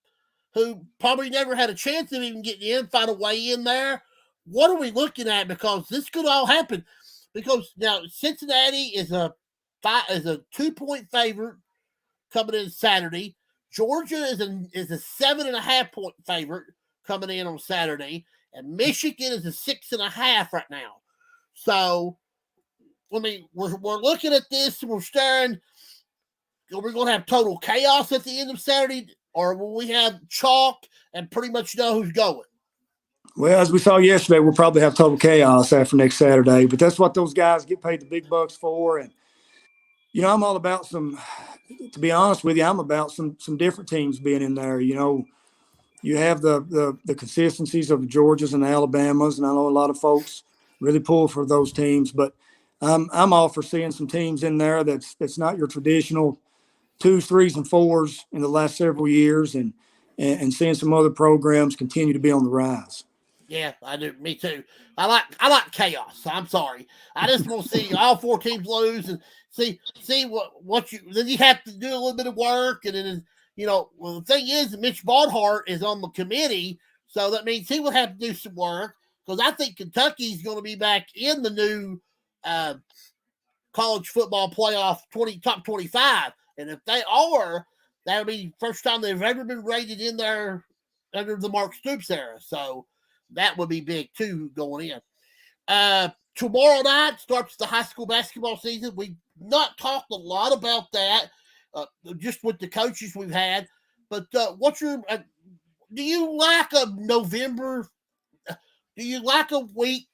who probably never had a chance of even getting in, find a way in there? What are we looking at? Because this could all happen. Because now Cincinnati is a 2-point favorite coming in Saturday. Georgia is a 7.5-point favorite coming in on Saturday, and Michigan is a 6.5 right now. So, I mean, we're looking at this and we're staring. Are we going to have total chaos at the end of Saturday, or will we have chalk and pretty much know who's going? Well, as we saw yesterday, we'll probably have total chaos after next Saturday, but that's what those guys get paid the big bucks for. And, I'm all about to be honest with you, I'm about some different teams being in there. You have the consistencies of the Georgias and the Alabamas, and I know a lot of folks really pull for those teams, but I'm all for seeing some teams in there that's not your traditional 2s, 3s, and 4s in the last several years, and seeing some other programs continue to be on the rise. Yeah, I do. Me too. I like chaos. I'm sorry. I just want to see all 4 teams lose and see what you. Then you have to do a little bit of work, and then the thing is, Mitch Barnhart is on the committee, so that means he would have to do some work, because I think Kentucky's going to be back in the new college football playoff top 25, and if they are, That'll be the first time they've ever been rated in there under the Mark Stoops era. So that would be big too going in. Tomorrow night starts the high school basketball season. We've not talked a lot about that, just with the coaches we've had. But what's your? Do you like a November? Do you like a week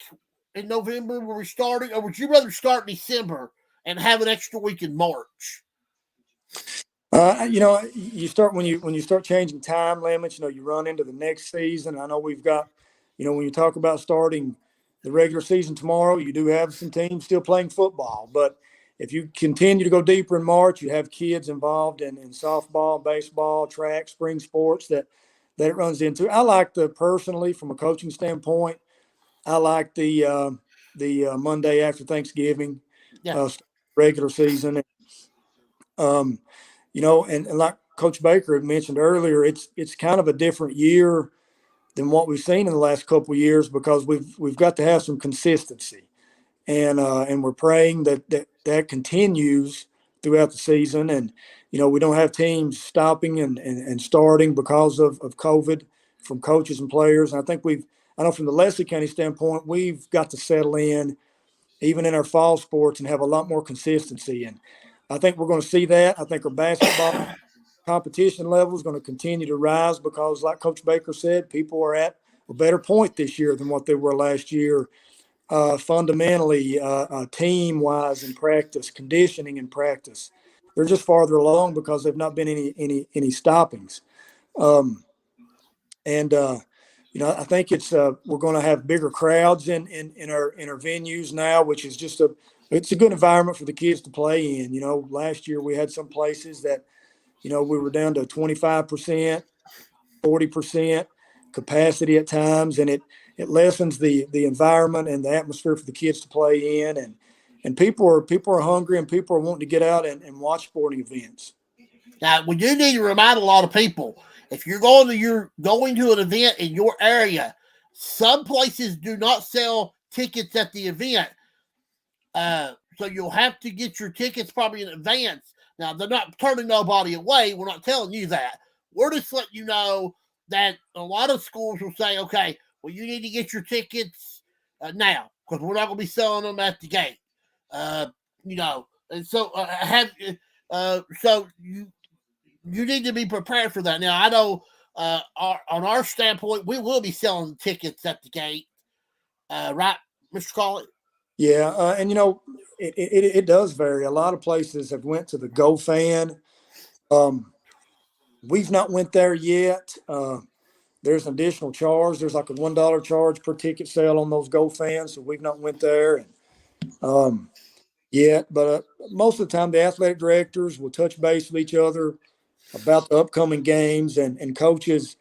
in November where we're starting, or would you rather start in December and have an extra week in March? You start when you start changing time limits. You run into the next season. I know we've got, when you talk about starting the regular season tomorrow, you do have some teams still playing football. But if you continue to go deeper in March, you have kids involved in softball, baseball, track, spring sports that it runs into. I like personally from a coaching standpoint, I like the Monday after Thanksgiving, regular season. And like Coach Baker had mentioned earlier, it's kind of a different year than what we've seen in the last couple of years because we've got to have some consistency, and we're praying that continues throughout the season. And we don't have teams stopping and starting because of COVID from coaches and players. And I think I know from the Leslie County standpoint, we've got to settle in even in our fall sports and have a lot more consistency. And I think we're going to see that. I think our basketball competition level is going to continue to rise because, like Coach Baker said, people are at a better point this year than what they were last year. Fundamentally, team-wise in practice, conditioning in practice, they're just farther along because there've not been any stoppings. I think we're going to have bigger crowds in our venues now, which is it's a good environment for the kids to play in. Last year we had some places that, we were down to 25%, 40% capacity at times, and it lessens the environment and the atmosphere for the kids to play in. And people are hungry and people are wanting to get out and watch sporting events. Now, we do need to remind a lot of people, if you're going to an event in your area, some places do not sell tickets at the event. So you'll have to get your tickets probably in advance. Now, they're not turning nobody away. We're not telling you that. We're just letting you know that a lot of schools will say, okay, well, you need to get your tickets now because we're not going to be selling them at the gate. And so so you need to be prepared for that. Now, I know on our standpoint, we will be selling tickets at the gate, right, Mr. Collett? Yeah, and it does vary. A lot of places have went to the Go Fan. We've not went there yet. There's an additional charge. There's like a $1 charge per ticket sale on those Go Fans, so we've not went there yet. But most of the time, the athletic directors will touch base with each other about the upcoming games, and coaches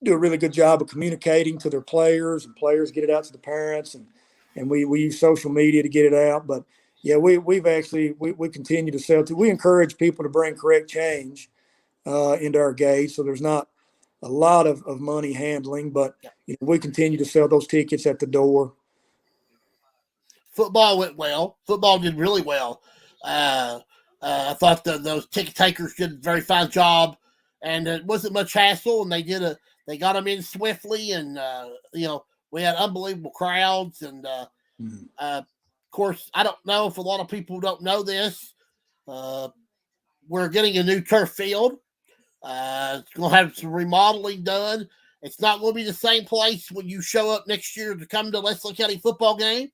do a really good job of communicating to their players, and players get it out to the parents, and we use social media to get it out. But yeah, we continue to sell we encourage people to bring correct change into our gate, so there's not a lot of money handling, but we continue to sell those tickets at the door. Football went well. Football did really well. I thought those ticket takers did a very fine job, and it wasn't much hassle. And they got them in swiftly, and we had unbelievable crowds. And of course, I don't know if a lot of people don't know this. We're getting a new turf field. It's going to have some remodeling done. It's not going to be the same place when you show up next year to come to Leslie County football game.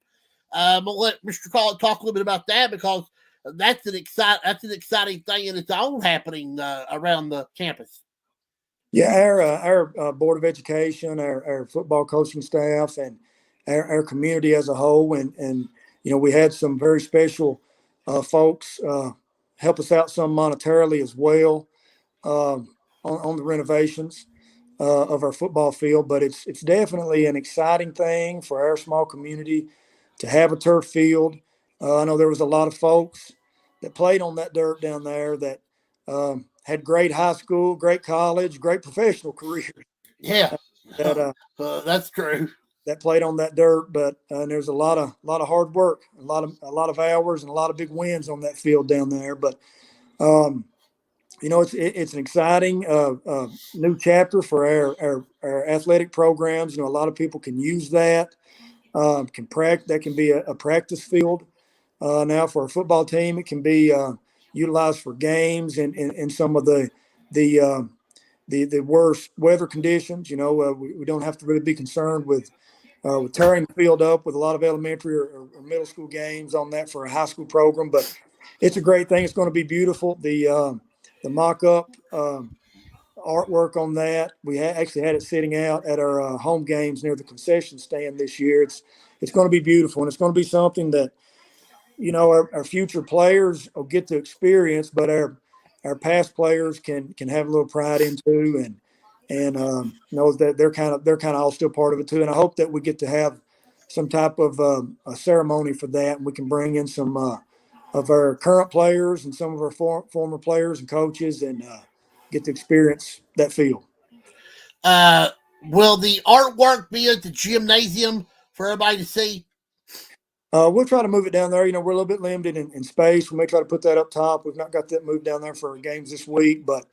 But let Mr. Collett talk a little bit about that because that's an exciting thing in its own happening around the campus. Yeah, our Board of Education, our football coaching staff, and our community as a whole, and we had some very special folks help us out some monetarily as well on the renovations of our football field. But it's definitely an exciting thing for our small community to have a turf field. I know there was a lot of folks that played on that dirt down there that had great high school, great college, great professional careers. Yeah, that's true. That played on that dirt, but there's a lot of hard work, a lot of hours, and a lot of big wins on that field down there. But it's an exciting new chapter for our athletic programs. A lot of people can use that, can practice. That can be a practice field. Now for a football team, it can be utilized for games and some of the worst weather conditions. We don't have to really be concerned with tearing the field up with a lot of elementary or middle school games on that for a high school program. But it's a great thing. It's going to be beautiful. The mock-up artwork on that, we actually had it sitting out at our home games near the concession stand this year. It's going to be beautiful, and it's going to be something that our future players will get to experience, but our past players can have a little pride into, and know that they're kind of all still part of it too. And I hope that we get to have some type of a ceremony for that, and we can bring in some of our current players and some of our former players and coaches, and get to experience that field. Will the artwork be at the gymnasium for everybody to see? We'll try to move it down there. We're a little bit limited in space. We may try to put that up top. We've not got that moved down there for our games this week, but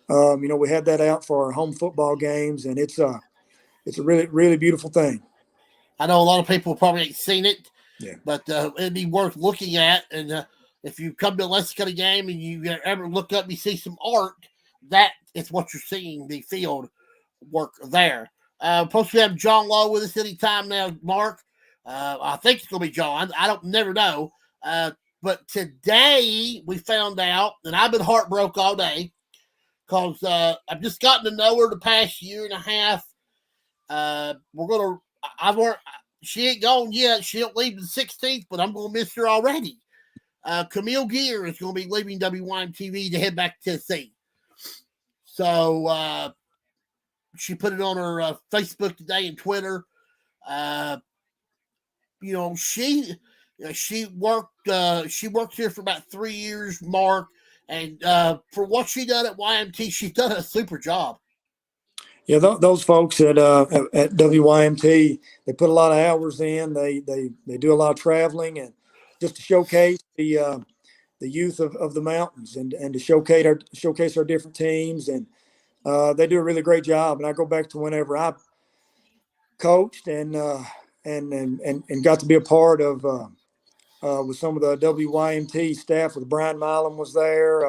we had that out for our home football games, and it's a really, really beautiful thing. I know a lot of people probably ain't seen it, yeah, but it'd be worth looking at. And if you come to a Lexi Lynch game and you ever look up and you see some art, that is what you're seeing, the field work there. Supposed to have John Lowe with us anytime now, Mark. I think it's going to be John. I don't never know. But today we found out, and I've been heartbroken all day because I've just gotten to know her the past year and a half. She ain't gone yet. She'll leave the 16th, but I'm going to miss her already. Camille Gear is going to be leaving WYMT to head back to Tennessee. So she put it on her Facebook today and Twitter. She worked here for about 3 years, Mark, and for what she done at YMT, she's done a super job. Yeah, those folks at WYMT, they put a lot of hours in. They do a lot of traveling, and just to showcase the youth of the mountains and to showcase our different teams, and they do a really great job. And I go back to whenever I coached and got to be a part of with some of the WYMT staff. With Brian Milam was there.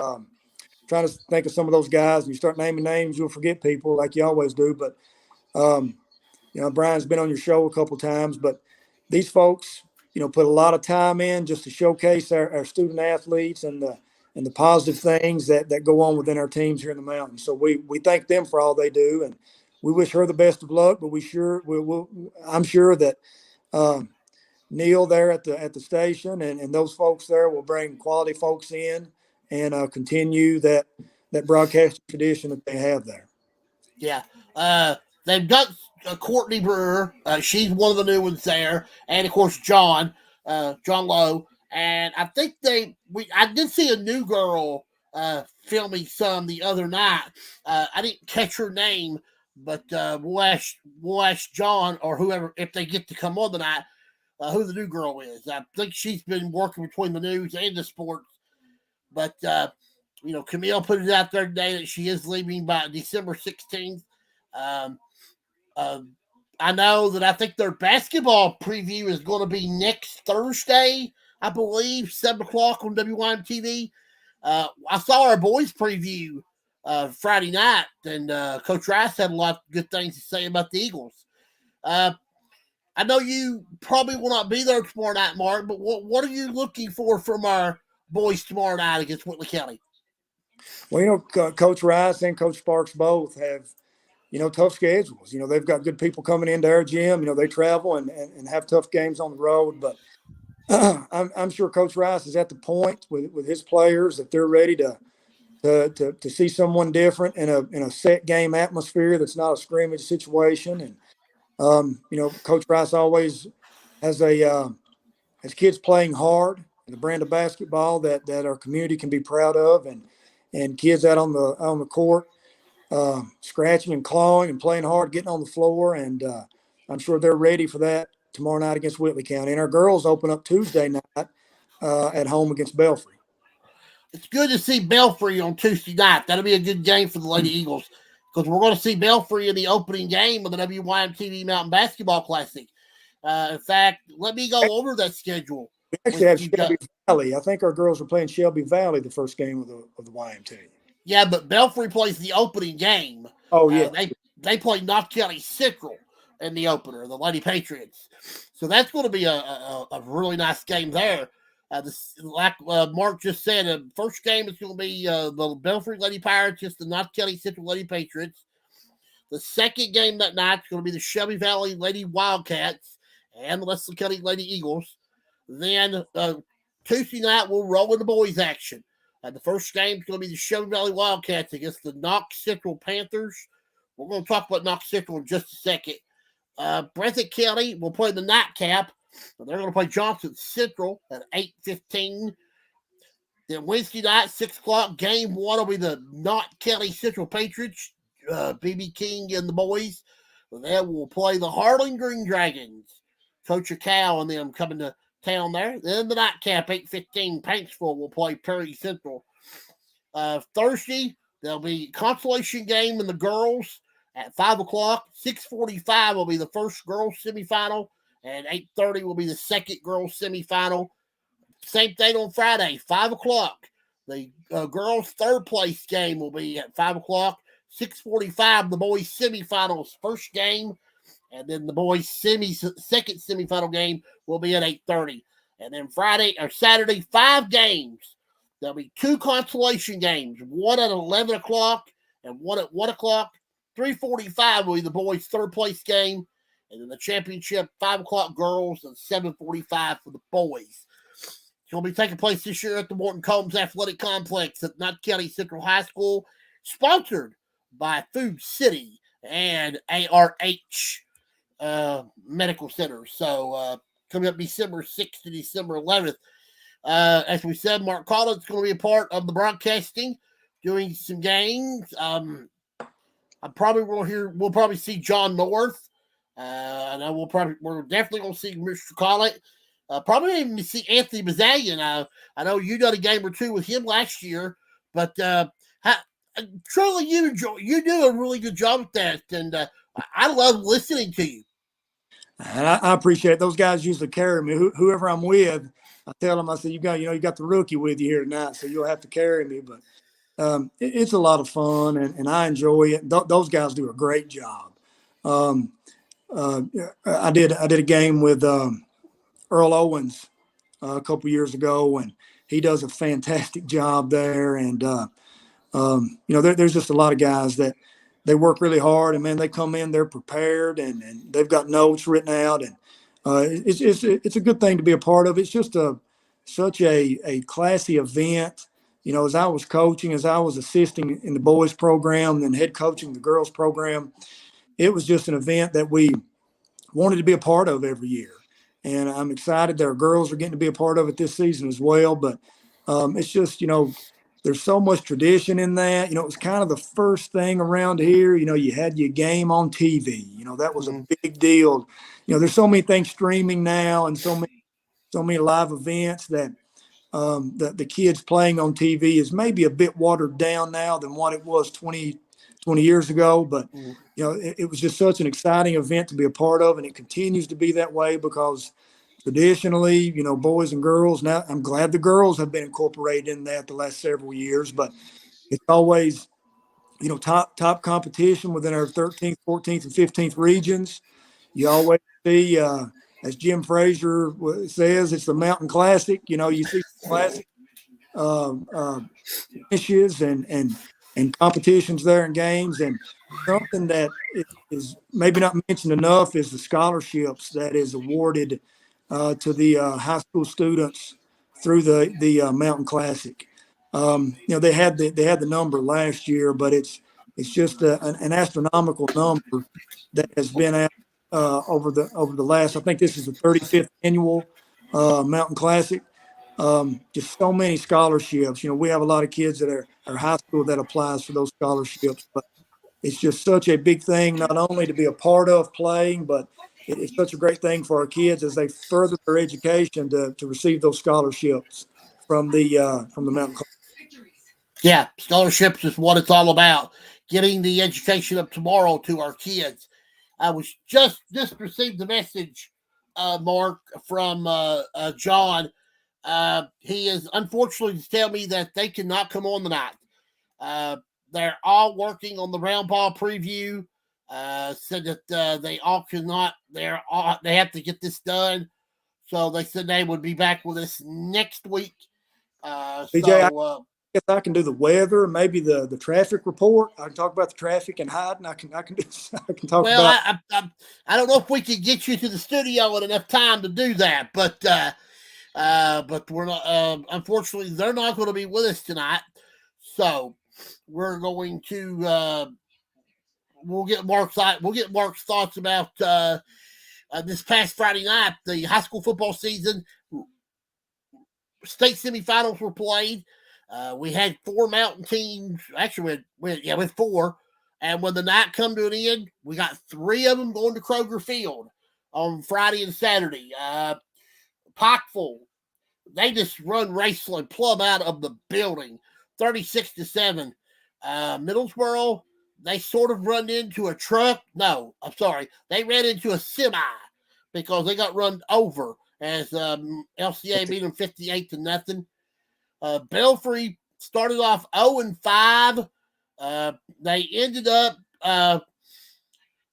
Trying to think of some of those guys, and you start naming names, you'll forget people like you always do. But Brian's been on your show a couple times. But these folks, put a lot of time in just to showcase our student athletes and the positive things that go on within our teams here in the mountains. So we thank them for all they do, and we wish her the best of luck. But I'm sure that Neil there at the station and those folks there will bring quality folks in and continue that broadcast tradition that they have there. Yeah. They've got Courtney Brewer. She's one of the new ones there. And, of course, John Lowe. And I think I did see a new girl filming some the other night. I didn't catch her name, but we'll ask John or whoever, if they get to come on tonight, who the new girl is. I think she's been working between the news and the sports. But, Camille put it out there today that she is leaving by December 16th. I know that I think their basketball preview is going to be next Thursday, I believe, 7 o'clock on WYMT. I saw our boys preview Friday night, and Coach Rice had a lot of good things to say about the Eagles. I know you probably will not be there tomorrow night, Mark, but what are you looking for from our boys tomorrow night against Whitley County? Well, Coach Rice and Coach Sparks both have, tough schedules. They've got good people coming into our gym. They travel and have tough games on the road. But I'm sure Coach Rice is at the point with his players that they're ready to see someone different in a set game atmosphere that's not a scrimmage situation. And Coach Rice always has has kids playing hard, the brand of basketball that our community can be proud of, and kids out on the court scratching and clawing and playing hard, getting on the floor, and I'm sure they're ready for that tomorrow night against Whitley County. And our girls open up Tuesday night at home against Belfry. it's good to see Belfry on Tuesday night. That'll be a good game for the Lady Eagles because we're going to see Belfry in the opening game of the WYMT Mountain Basketball Classic. In fact, let me go over that schedule. We actually have Shelby Valley. I think our girls are playing Shelby Valley the first game of the YMT. Yeah, but Belfry plays the opening game. Oh, yeah. They play North County Central in the opener, the Lady Patriots. So that's going to be a really nice game there. Like Mark just said, the first game is going to be the Belfry Lady Pirates, just the North County Central Lady Patriots. The second game that night is going to be the Shelby Valley Lady Wildcats and the Leslie County Lady Eagles. Then Tuesday night, we'll roll in the boys' action. The first game is going to be the Shelby Valley Wildcats against the Knox Central Panthers. We're going to talk about Knox Central in just a second. Breathitt County will play the nightcap. They're going to play Johnson Central at 8:15. Then Wednesday night, 6 o'clock, game one will be the Knott County Central Patriots, BB King and the boys. They will play the Harlan Green Dragons. Coach Cow and them coming to town there. Then the nightcap, 8:15, Paintsville will play Perry Central. Thursday, there'll be consolation game in the girls at 5 o'clock. 6:45 will be the first girls semifinal, and 8:30 will be the second girls semifinal. Same thing on Friday, 5 o'clock. The girls' third place game will be at 5 o'clock. 6:45, the boys' semifinals first game, and then the boys' second semifinal game will be at 8:30. And then Friday or Saturday, 5 games. There'll be 2 consolation games, one at 11 o'clock and one at 1 o'clock. 3:45 will be the boys' third place game, and then the championship, 5 o'clock girls and 7:45 for the boys. It's going to be taking place this year at the Morton Combs Athletic Complex at Knott County Central High School, sponsored by Food City and ARH Medical Center. So coming up December 6th to December 11th. As we said, Mark Collett's going to be a part of the broadcasting, doing some games. We'll probably see John North. And we're definitely going to see Mr. Collett. Probably even see Anthony Bazalian. I know you done a game or two with him last year, but truly you do a really good job at that, and I love listening to you. And I appreciate it. Those guys usually carry me. Whoever I'm with, I tell them, I say, you got the rookie with you here tonight, so you'll have to carry me. But it's a lot of fun, and I enjoy it. Those guys do a great job. I did a game with Earl Owens a couple years ago, and he does a fantastic job there. And there's just a lot of guys that they work really hard, and man, they come in, they're prepared, and they've got notes written out, and it's a good thing to be a part of. It's just such a classy event. As I was coaching, as I was assisting in the boys program, and then head coaching the girls program, it was just an event that we wanted to be a part of every year. And I'm excited that our girls are getting to be a part of it this season as well. But it's just, there's so much tradition in that. It was kind of the first thing around here. You had your game on TV. That was a big deal. There's so many things streaming now, and so many live events that the kids playing on TV is maybe a bit watered down now than what it was 20 years ago. But, it was just such an exciting event to be a part of, and it continues to be that way because traditionally, boys and girls, now I'm glad the girls have been incorporated in that the last several years, but it's always, top competition within our 13th, 14th, and 15th regions. You always see, as Jim Frazier says, it's the Mountain Classic. You see classic finishes and competitions there and games. And something that is maybe not mentioned enough is the scholarships that is awarded to the high school students through the Mountain Classic. They had the number last year, but it's just an astronomical number that has been at over the last. I think this is the 35th annual Mountain Classic. Just so many scholarships. We have a lot of kids that are high school that applies for those scholarships, but it's just such a big thing, not only to be a part of playing, but it's such a great thing for our kids as they further their education to receive those scholarships from the Mountain Classic. Yeah, scholarships is what it's all about. Getting the education of tomorrow to our kids. I was just received a message, Mark, from John. He is unfortunately to tell me that they cannot come on tonight. They're all working on the round ball preview. Said that they all cannot. They have to get this done. So they said they would be back with us next week. BJ, I guess I can do the weather, maybe the traffic report. I can talk about the traffic and hiding. I can talk about. I don't know if we can get you to the studio in enough time to do that, but we're not. Unfortunately, they're not going to be with us tonight. So we're going to. We'll get Mark's thoughts about this past Friday night, the high school football season. State semifinals were played. We had 4 mountain teams. Actually, we had 4. And when the night come to an end, we got 3 of them going to Kroger Field on Friday and Saturday. Pikeville, they just run Raceland plumb out of the building, 36-7. Middlesboro, they sort of run into a truck. No, I'm sorry. They ran into a semi because they got run over as LCA beat them 58-0. Belfry started off 0-5. They ended up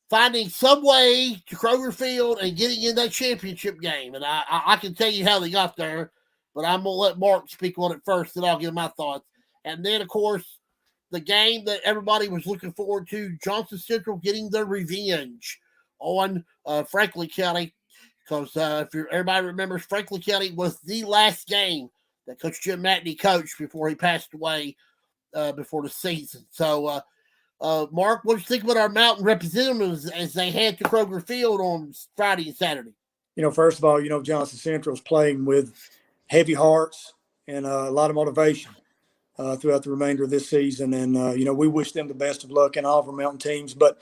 finding some way to Kroger Field and getting in that championship game. And I can tell you how they got there, but I'm going to let Mark speak on it first, and I'll give my thoughts. And then, of course, the game that everybody was looking forward to, Johnson Central getting their revenge on Franklin County. Because everybody remembers, Franklin County was the last game that Coach Jim Matney coached before he passed away before the season. So, Mark, what do you think about our mountain representatives as they head to Kroger Field on Friday and Saturday? First of all, Johnson Central is playing with heavy hearts and a lot of motivation throughout the remainder of this season. And, we wish them the best of luck in all of our mountain teams. But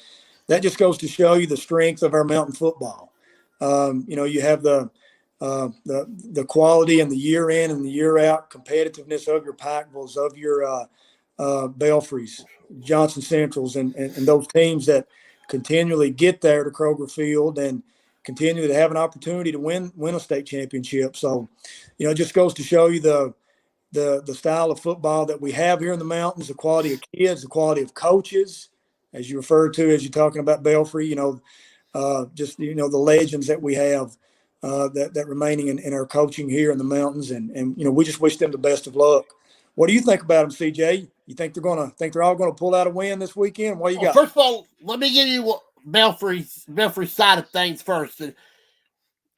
that just goes to show you the strength of our mountain football. You have the quality and the year in and the year out competitiveness of your Pikevilles, of your Belfries, Johnson Centrals, and those teams that continually get there to Kroger Field and continue to have an opportunity to win a state championship. So, it just goes to show you the style of football that we have here in the mountains, the quality of kids, the quality of coaches, as you referred to, as you're talking about Belfry, the legends that we have that remaining in our coaching here in the mountains. And we just wish them the best of luck. What do you think about them, CJ? You think they're all going to pull out a win this weekend? What do you got? First of all, let me give you Belfry's side of things first. And,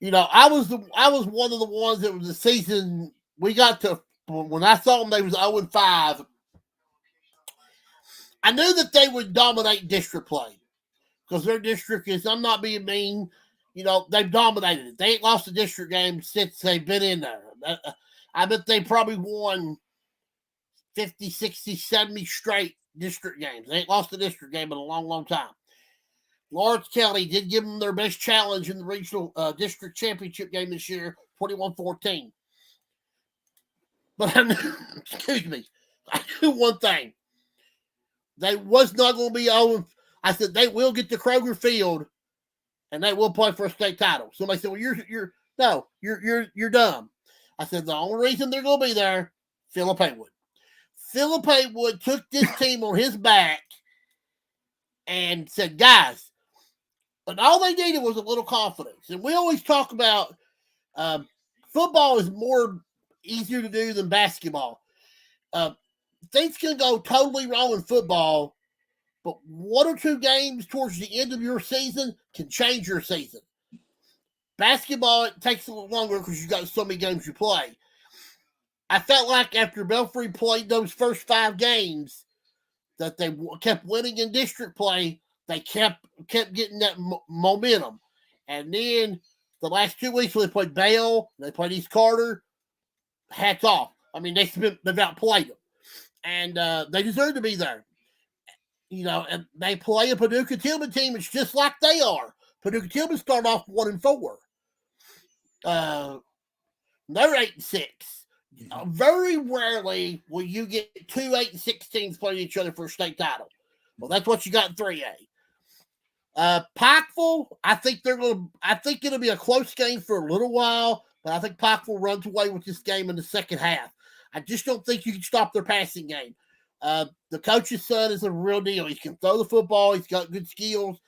I was one of the ones that was the season we got to, when I saw them, they was 0-5. I knew that they would dominate district play because their district is, I'm not being mean, they've dominated it. They ain't lost a district game since they've been in there. I bet they probably won 50, 60, 70 straight district games. They ain't lost a district game in a long, long time. Lawrence County did give them their best challenge in the regional district championship game this year, 21-14. But I knew one thing. They was not going to be on. I said they will get to Kroger Field, and they will play for a state title. Somebody said, "Well, you're dumb." I said the only reason they're going to be there, Philip Haywood. Philip Haywood took this team on his back and said, "Guys," but all they needed was a little confidence. And we always talk about football is more easier to do than basketball. Things can go totally wrong in football, but 1 or 2 games towards the end of your season can change your season. Basketball, it takes a little longer because you got so many games you play. I felt like after Belfry played those first 5 games that they kept winning in district play, they kept getting that momentum. And then the last 2 weeks when they played Bale, they played East Carter, hats off. I mean, they've outplayed them. And they deserve to be there. And they play a Paducah Tillman team. It's just like they are. Paducah Tillman started off 1-4. They're 8-6. Very rarely will you get 2 8-16s playing each other for a state title. Well, that's what you got in 3A. Pikeville, I think it'll be a close game for a little while, but I think Pikeville runs away with this game in the second half. I just don't think you can stop their passing game. The coach's son is a real deal. He can throw the football. He's got good skills.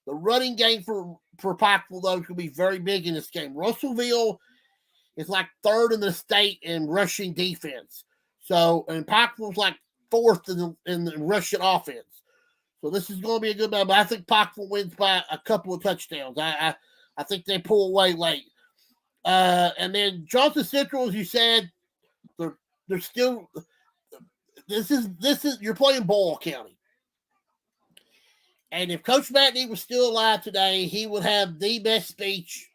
The running game for Pikeville, though, is going to be very big in this game. Russellville is like third in the state in rushing defense. And Pikeville's like fourth in the rushing offense. So this is going to be a good battle. But I think Pikeville wins by a couple of touchdowns. I think they pull away late. And then Johnson Central, as you said, they're still. This is you're playing Boyle County. And if Coach Matney was still alive today, he would have the best speech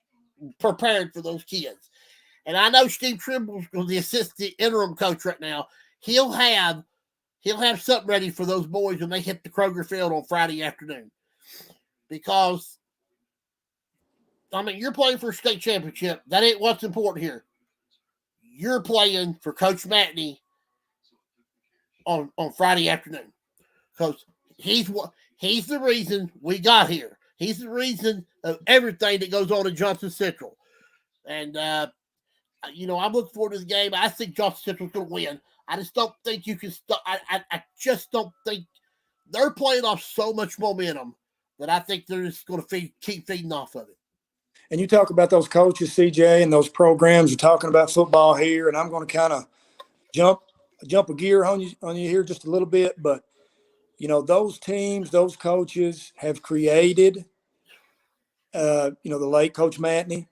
prepared for those kids. And I know Steve Trimble's the assistant interim coach right now. He'll have something ready for those boys when they hit the Kroger field on Friday afternoon. Because, I mean, you're playing for a state championship. That ain't what's important here. You're playing for Coach Matney on Friday afternoon. Because he's the reason we got here. He's the reason of everything that goes on in Johnson Central. And, I'm looking forward to the game. I think Johnson Central's going to win. I just don't think you can stop. I just don't think they're playing off so much momentum that I think they're just going to keep feeding off of it. And you talk about those coaches, CJ, and those programs. You're talking about football here, and I'm going to kind of jump a gear on you here just a little bit. But, those teams, those coaches have created, the late Coach Matney,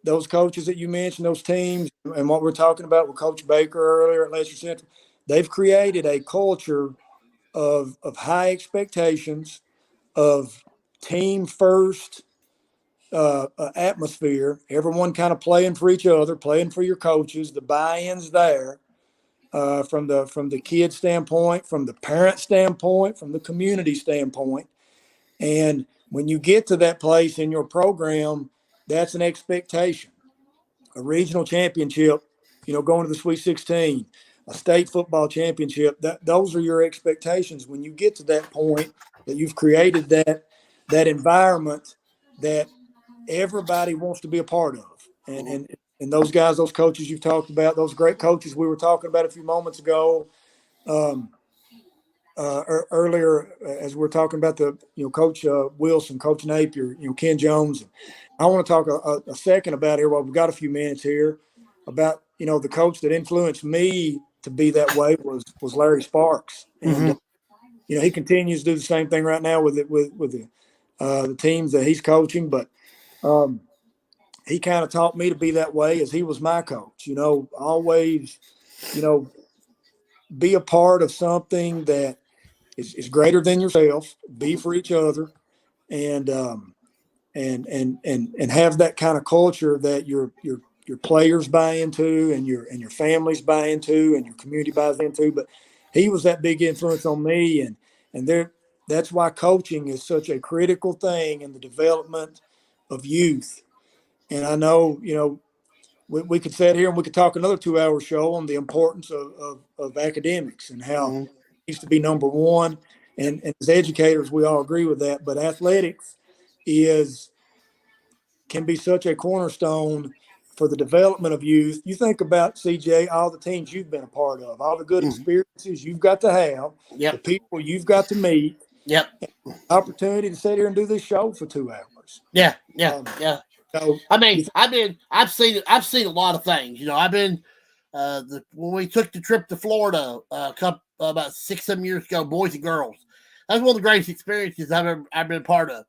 those coaches that you mentioned, those teams, and what we're talking about with Coach Baker earlier at Letcher Central, they've created a culture of high expectations, of team first atmosphere, everyone kind of playing for each other, playing for your coaches, the buy-ins there from the kid standpoint, from the parent standpoint, from the community standpoint. And when you get to that place in your program, that's an expectation. A regional championship, going to the Sweet 16, a state football championship, those are your expectations. When you get to that point that you've created that environment that everybody wants to be a part of. And those guys, those coaches you've talked about, those great coaches we were talking about a few moments ago, earlier as we're talking about Coach Wilson, Coach Napier, Ken Jones. I want to talk a second about here while we've got a few minutes here about, the coach that influenced me to be that way was Larry Sparks. And, he continues to do the same thing right now with the teams that he's coaching. But he kind of taught me to be that way as he was my coach, always, be a part of something that is greater than yourself, be for each other, and have that kind of culture that your players buy into and your families buy into and your community buys into. But he was that big influence on me, and that's why coaching is such a critical thing in the development of youth. And I know, we could sit here and we could talk another 2-hour show on the importance of academics and how it needs to be number one. And as educators, we all agree with that. But athletics can be such a cornerstone for the development of youth. You think about, CJ, all the teams you've been a part of, all the good experiences you've got to have, the people you've got to meet, opportunity to sit here and do this show for 2 hours. So, I've seen a lot of things. I've been when we took the trip to Florida about 6-7 years ago, boys and girls. That's one of the greatest experiences I've been part of.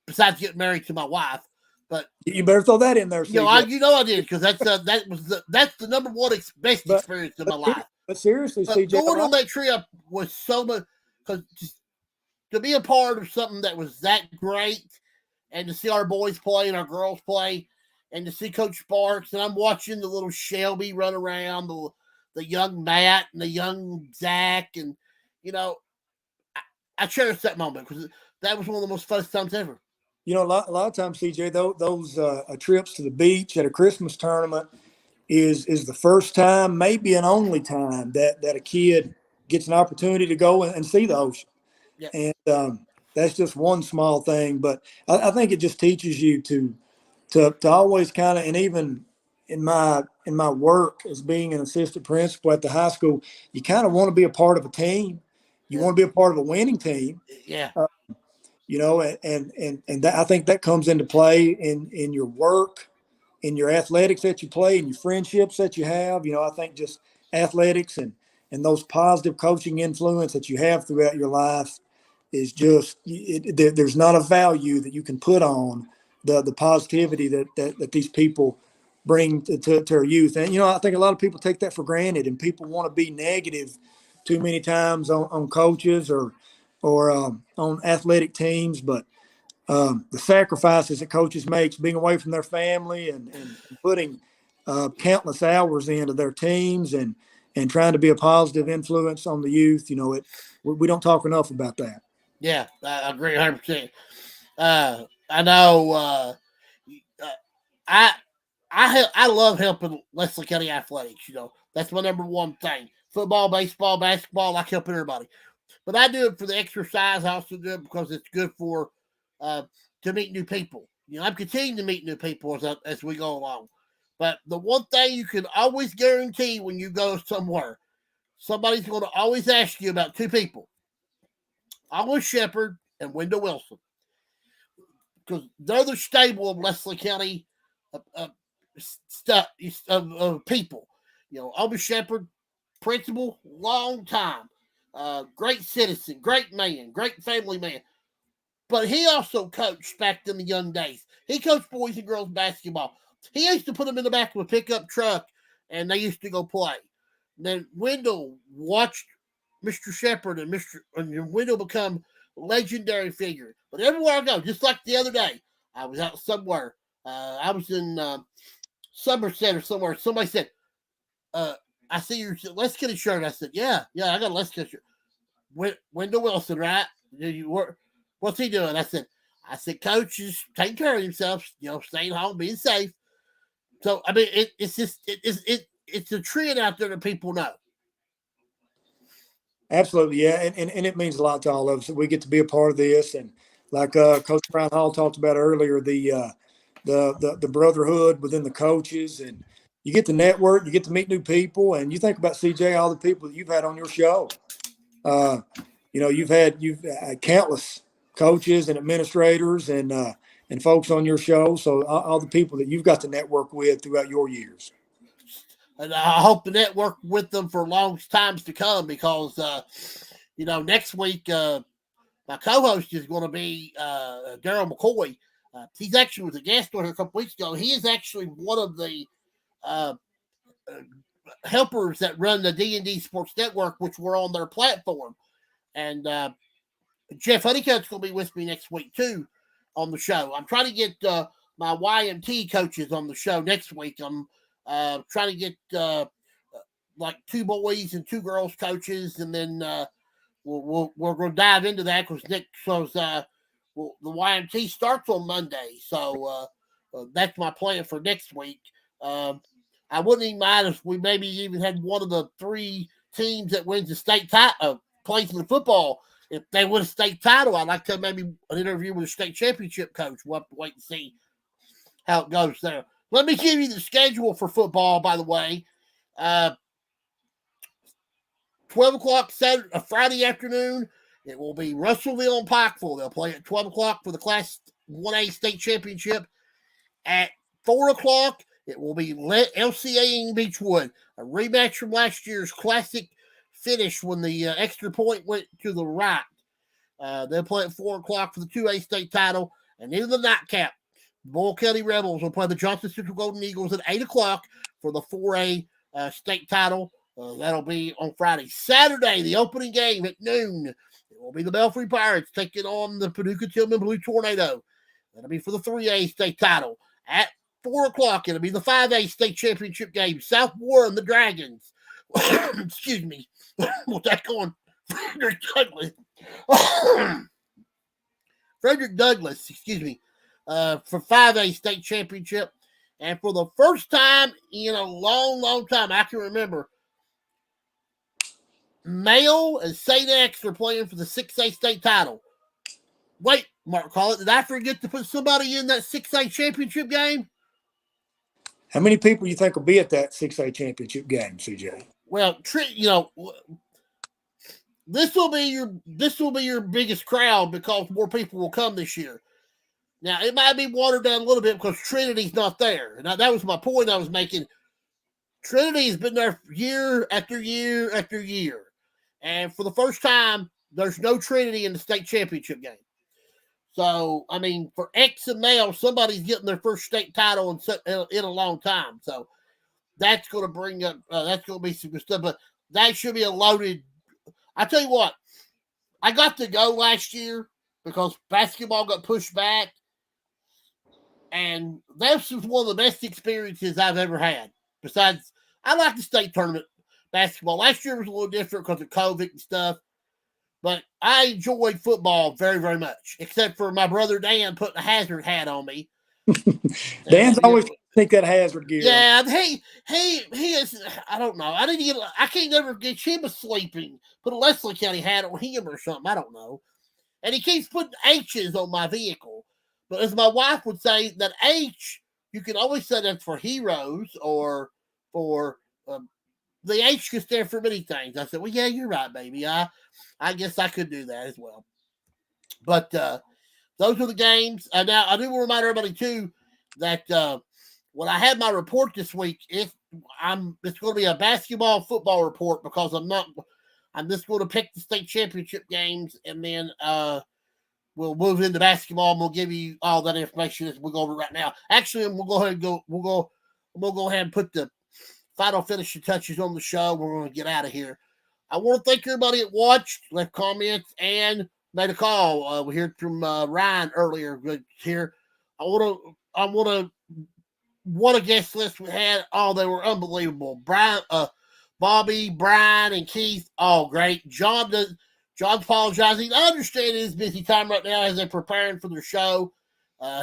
Besides getting married to my wife, but you better throw that in there. I did, because that's the number one best experience of my life. But seriously, CJ, going on that trip was so much, because to be a part of something that was that great. And to see our boys play and our girls play, and to see Coach Sparks, and I'm watching the little Shelby run around, the young Matt and the young Zach, and I cherish that moment because that was one of the most fun times ever. A lot of times, CJ, those trips to the beach at a Christmas tournament, is the first time, maybe an only time, that a kid gets an opportunity to go and see the ocean. Yeah. And that's just one small thing, but I think it just teaches you to always kind of, and even in my work as being an assistant principal at the high school, you kind of want to be a part of a team. You want to be a part of a winning team. Yeah. You know, and that, I think that comes into play in your work, in your athletics that you play, and your friendships that you have. You know, I think just athletics and those positive coaching influence that you have throughout your life is just, there's not a value that you can put on the positivity that these people bring to our youth. And, you know, I think a lot of people take that for granted, and people want to be negative too many times on coaches or on athletic teams. But the sacrifices that coaches make, being away from their family and putting countless hours into their teams and trying to be a positive influence on the youth, you know, we don't talk enough about that. Yeah, I agree 100%. I know. I love helping Leslie County athletics. You know, that's my number one thing. Football, baseball, basketball. I like helping everybody, but I do it for the exercise. I also do it because it's good for to meet new people. You know, I'm continuing to meet new people as we go along. But the one thing you can always guarantee when you go somewhere, somebody's going to always ask you about two people: Oliver Shepard and Wendell Wilson, because they're the stable of Leslie County people. You know, Oliver Shepard, principal, long time, great citizen, great man, great family man. But he also coached back in the young days. He coached boys and girls basketball. He used to put them in the back of a pickup truck, and they used to go play. And then Wendell watched Mr. Shepard and Wendell become legendary figure. But everywhere I go, just like the other day, I was out somewhere. I was in Somerset or somewhere. Somebody said, I see your Let's Get a shirt. I said, yeah, I got a Let's Get a shirt. Wendell Wilson, right? What's he doing? I said, Coach is taking care of himself, you know, staying home, being safe. So, I mean, it's a trend out there that people know. Absolutely, yeah, and it means a lot to all of us that we get to be a part of this. And like Coach Brown Hall talked about earlier, the brotherhood within the coaches, and you get to network, you get to meet new people, and you think about CJ, all the people that you've had on your show. You know, you've had countless coaches and administrators and folks on your show. So all the people that you've got to network with throughout your years. And I hope to network with them for long times to come, because, you know, next week, my co-host is going to be Daryl McCoy. He's actually was a guest on here a couple weeks ago. He is actually one of the helpers that run the D&D Sports Network, which we're on their platform. And Jeff Honeycutt's going to be with me next week, too, on the show. I'm trying to get my YMT coaches on the show next week. I'm trying to get like 2 boys and 2 girls coaches, and then we're going to dive into that because the YMT starts on Monday. So that's my plan for next week. I wouldn't even mind if we maybe even had one of the 3 teams that wins the state title, plays in the football. If they win a state title, I'd like to maybe an interview with a state championship coach. We'll have to wait and see how it goes there. Let me give you the schedule for football, by the way. 12 o'clock Friday afternoon, it will be Russellville and Pikeville. They'll play at 12 o'clock for the Class 1A state championship. At 4 o'clock, it will be LCA in Beechwood, a rematch from last year's classic finish when the extra point went to the right. They'll play at 4 o'clock for the 2A state title. And then the nightcap, Boyle County Rebels will play the Johnson Central Golden Eagles at 8 o'clock for the 4A state title. That'll be on Friday. Saturday, the opening game at noon. It will be the Belfry Pirates taking on the Paducah Tillman Blue Tornado. That'll be for the 3A state title. At 4 o'clock, it'll be the 5A state championship game. South Warren, the Dragons. Excuse me. We'll take on Frederick Douglass. Frederick Douglass, excuse me, for 5A state championship. And for the first time in a long, long time, I can remember, Male and St. X are playing for the 6A state title. Wait, Mark Collett, did I forget to put somebody in that 6A championship game? How many people you think will be at that 6A championship game, CJ? Well, this will be your biggest crowd because more people will come this year. Now, it might be watered down a little bit because Trinity's not there. Now, that was my point I was making. Trinity has been there year after year after year. And for the first time, there's no Trinity in the state championship game. So, I mean, for X and Male, somebody's getting their first state title in a long time. So, that's going to bring up, that's going to be some good stuff. But that should be a loaded. I tell you what, I got to go last year because basketball got pushed back. And that was one of the best experiences I've ever had. Besides, I like the state tournament basketball. Last year was a little different because of COVID and stuff. But I enjoyed football very, very much, except for my brother Dan putting a hazard hat on me. Dan's always think that hazard gear. Yeah, he is. I don't know. I can't never get him asleeping. Put a Leslie County hat on him or something. I don't know. And he keeps putting H's on my vehicle. But as my wife would say, that H, you can always say that's for heroes or for the H can stand for many things. I said, well, yeah, you're right, baby. I guess I could do that as well. But those are the games. Now, I do want to remind everybody, too, that when I had my report this week, it's going to be a basketball football report because I'm just going to pick the state championship games and then we'll move into basketball and we'll give you all that information as we go over right now. Actually, we'll go ahead and put the final finishing touches on the show. We're going to get out of here. I want to thank everybody that watched, left comments, and made a call. We heard from Ryan earlier here. What a guest list we had. Oh, they were unbelievable. Bobby, Brian, and Keith, all great. John's apologizing. I understand it is busy time right now as they're preparing for their show.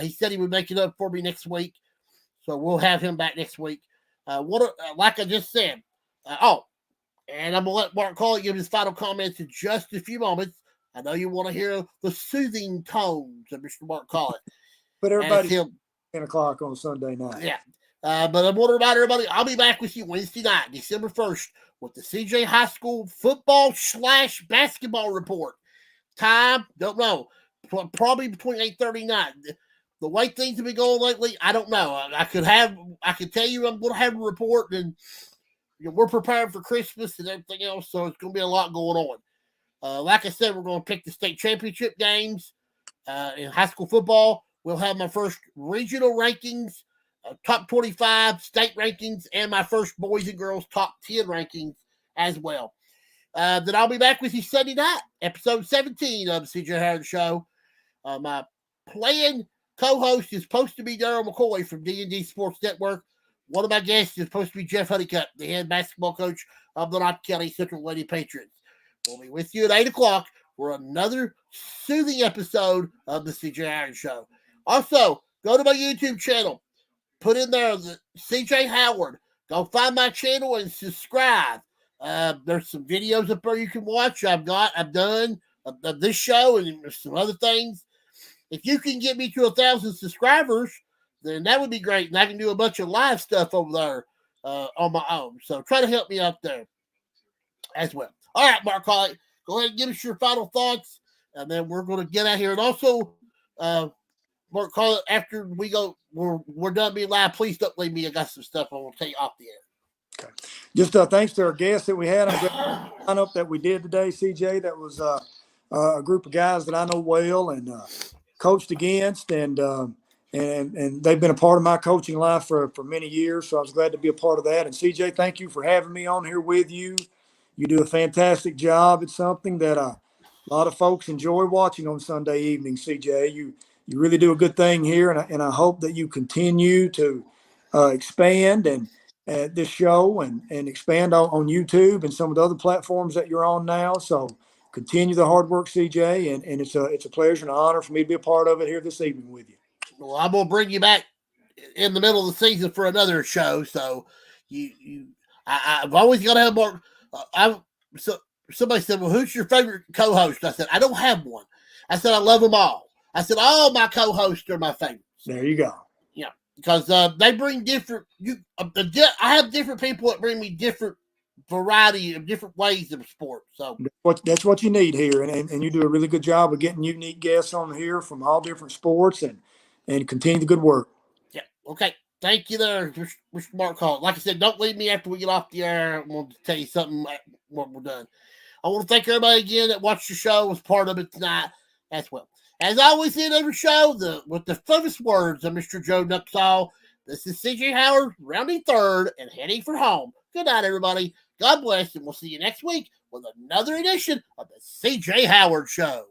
He said he would make it up for me next week, so we'll have him back next week. Like I just said. And I'm going to let Mark Collett give his final comments in just a few moments. I know you want to hear the soothing tones of Mr. Mark Collett. But everybody, 10 o'clock on Sunday night. Yeah. But I want to remind everybody, I'll be back with you Wednesday night, December 1st, with the CJ High School football/basketball report. Time, don't know. Probably between 8:30 and 9. The way things have been going lately, I don't know. I could tell you I'm going to have a report, and we're preparing for Christmas and everything else, so it's going to be a lot going on. Like I said, we're going to pick the state championship games in high school football. We'll have my first regional rankings, top 25 state rankings, and my first boys and girls top 10 rankings as well. Then I'll be back with you Sunday night, episode 17 of the CJ Howard Show. My planned co-host is supposed to be Daryl McCoy from D&D Sports Network. One of my guests is supposed to be Jeff Honeycutt, the head basketball coach of the Knox County Central Lady Patriots. We'll be with you at 8 o'clock for another soothing episode of the CJ Howard Show. Also, go to my YouTube channel. Put in there the CJ Howard. Go find my channel and subscribe. There's some videos up there you can watch. I've done of this show and some other things. If you can get me to 1,000 subscribers, then that would be great. And I can do a bunch of live stuff over there on my own. So try to help me out there as well. All right, Mark Collett, go ahead and give us your final thoughts, and then we're going to get out here. And also, Mark Collett, after we're done being live, please don't leave me. I got some stuff I want to take off the air. Okay. Just thanks to our guests that we had on the lineup that we did today, CJ. That was a group of guys that I know well and coached against, and they've been a part of my coaching life for many years. So I was glad to be a part of that. And CJ, thank you for having me on here with you. You do a fantastic job. It's something that a lot of folks enjoy watching on Sunday evening, CJ. You really do a good thing here, and I hope that you continue to expand and this show and expand on YouTube and some of the other platforms that you're on now. So continue the hard work, CJ, and it's a pleasure and an honor for me to be a part of it here this evening with you. Well, I'm going to bring you back in the middle of the season for another show. So I've always got to have more. So somebody said, "Well, who's your favorite co-host?" I said, "I don't have one." I said, "I love them all." I said, "All my co-hosts are my favorites." There you go. Yeah, because they bring different. I have different people that bring me different variety of different ways of sport. So That's what you need here, and you do a really good job of getting unique guests on here from all different sports, and continue the good work. Yeah. Okay. Thank you there, Mr. Mark Collett. Like I said, don't leave me after we get off the air. I'm going to tell you something when we're done. I want to thank everybody again that watched the show, was part of it tonight as well. As I always end every show, with the famous words of Mr. Joe Nuxall, this is CJ Howard, rounding third and heading for home. Good night, everybody. God bless, and we'll see you next week with another edition of the CJ Howard Show.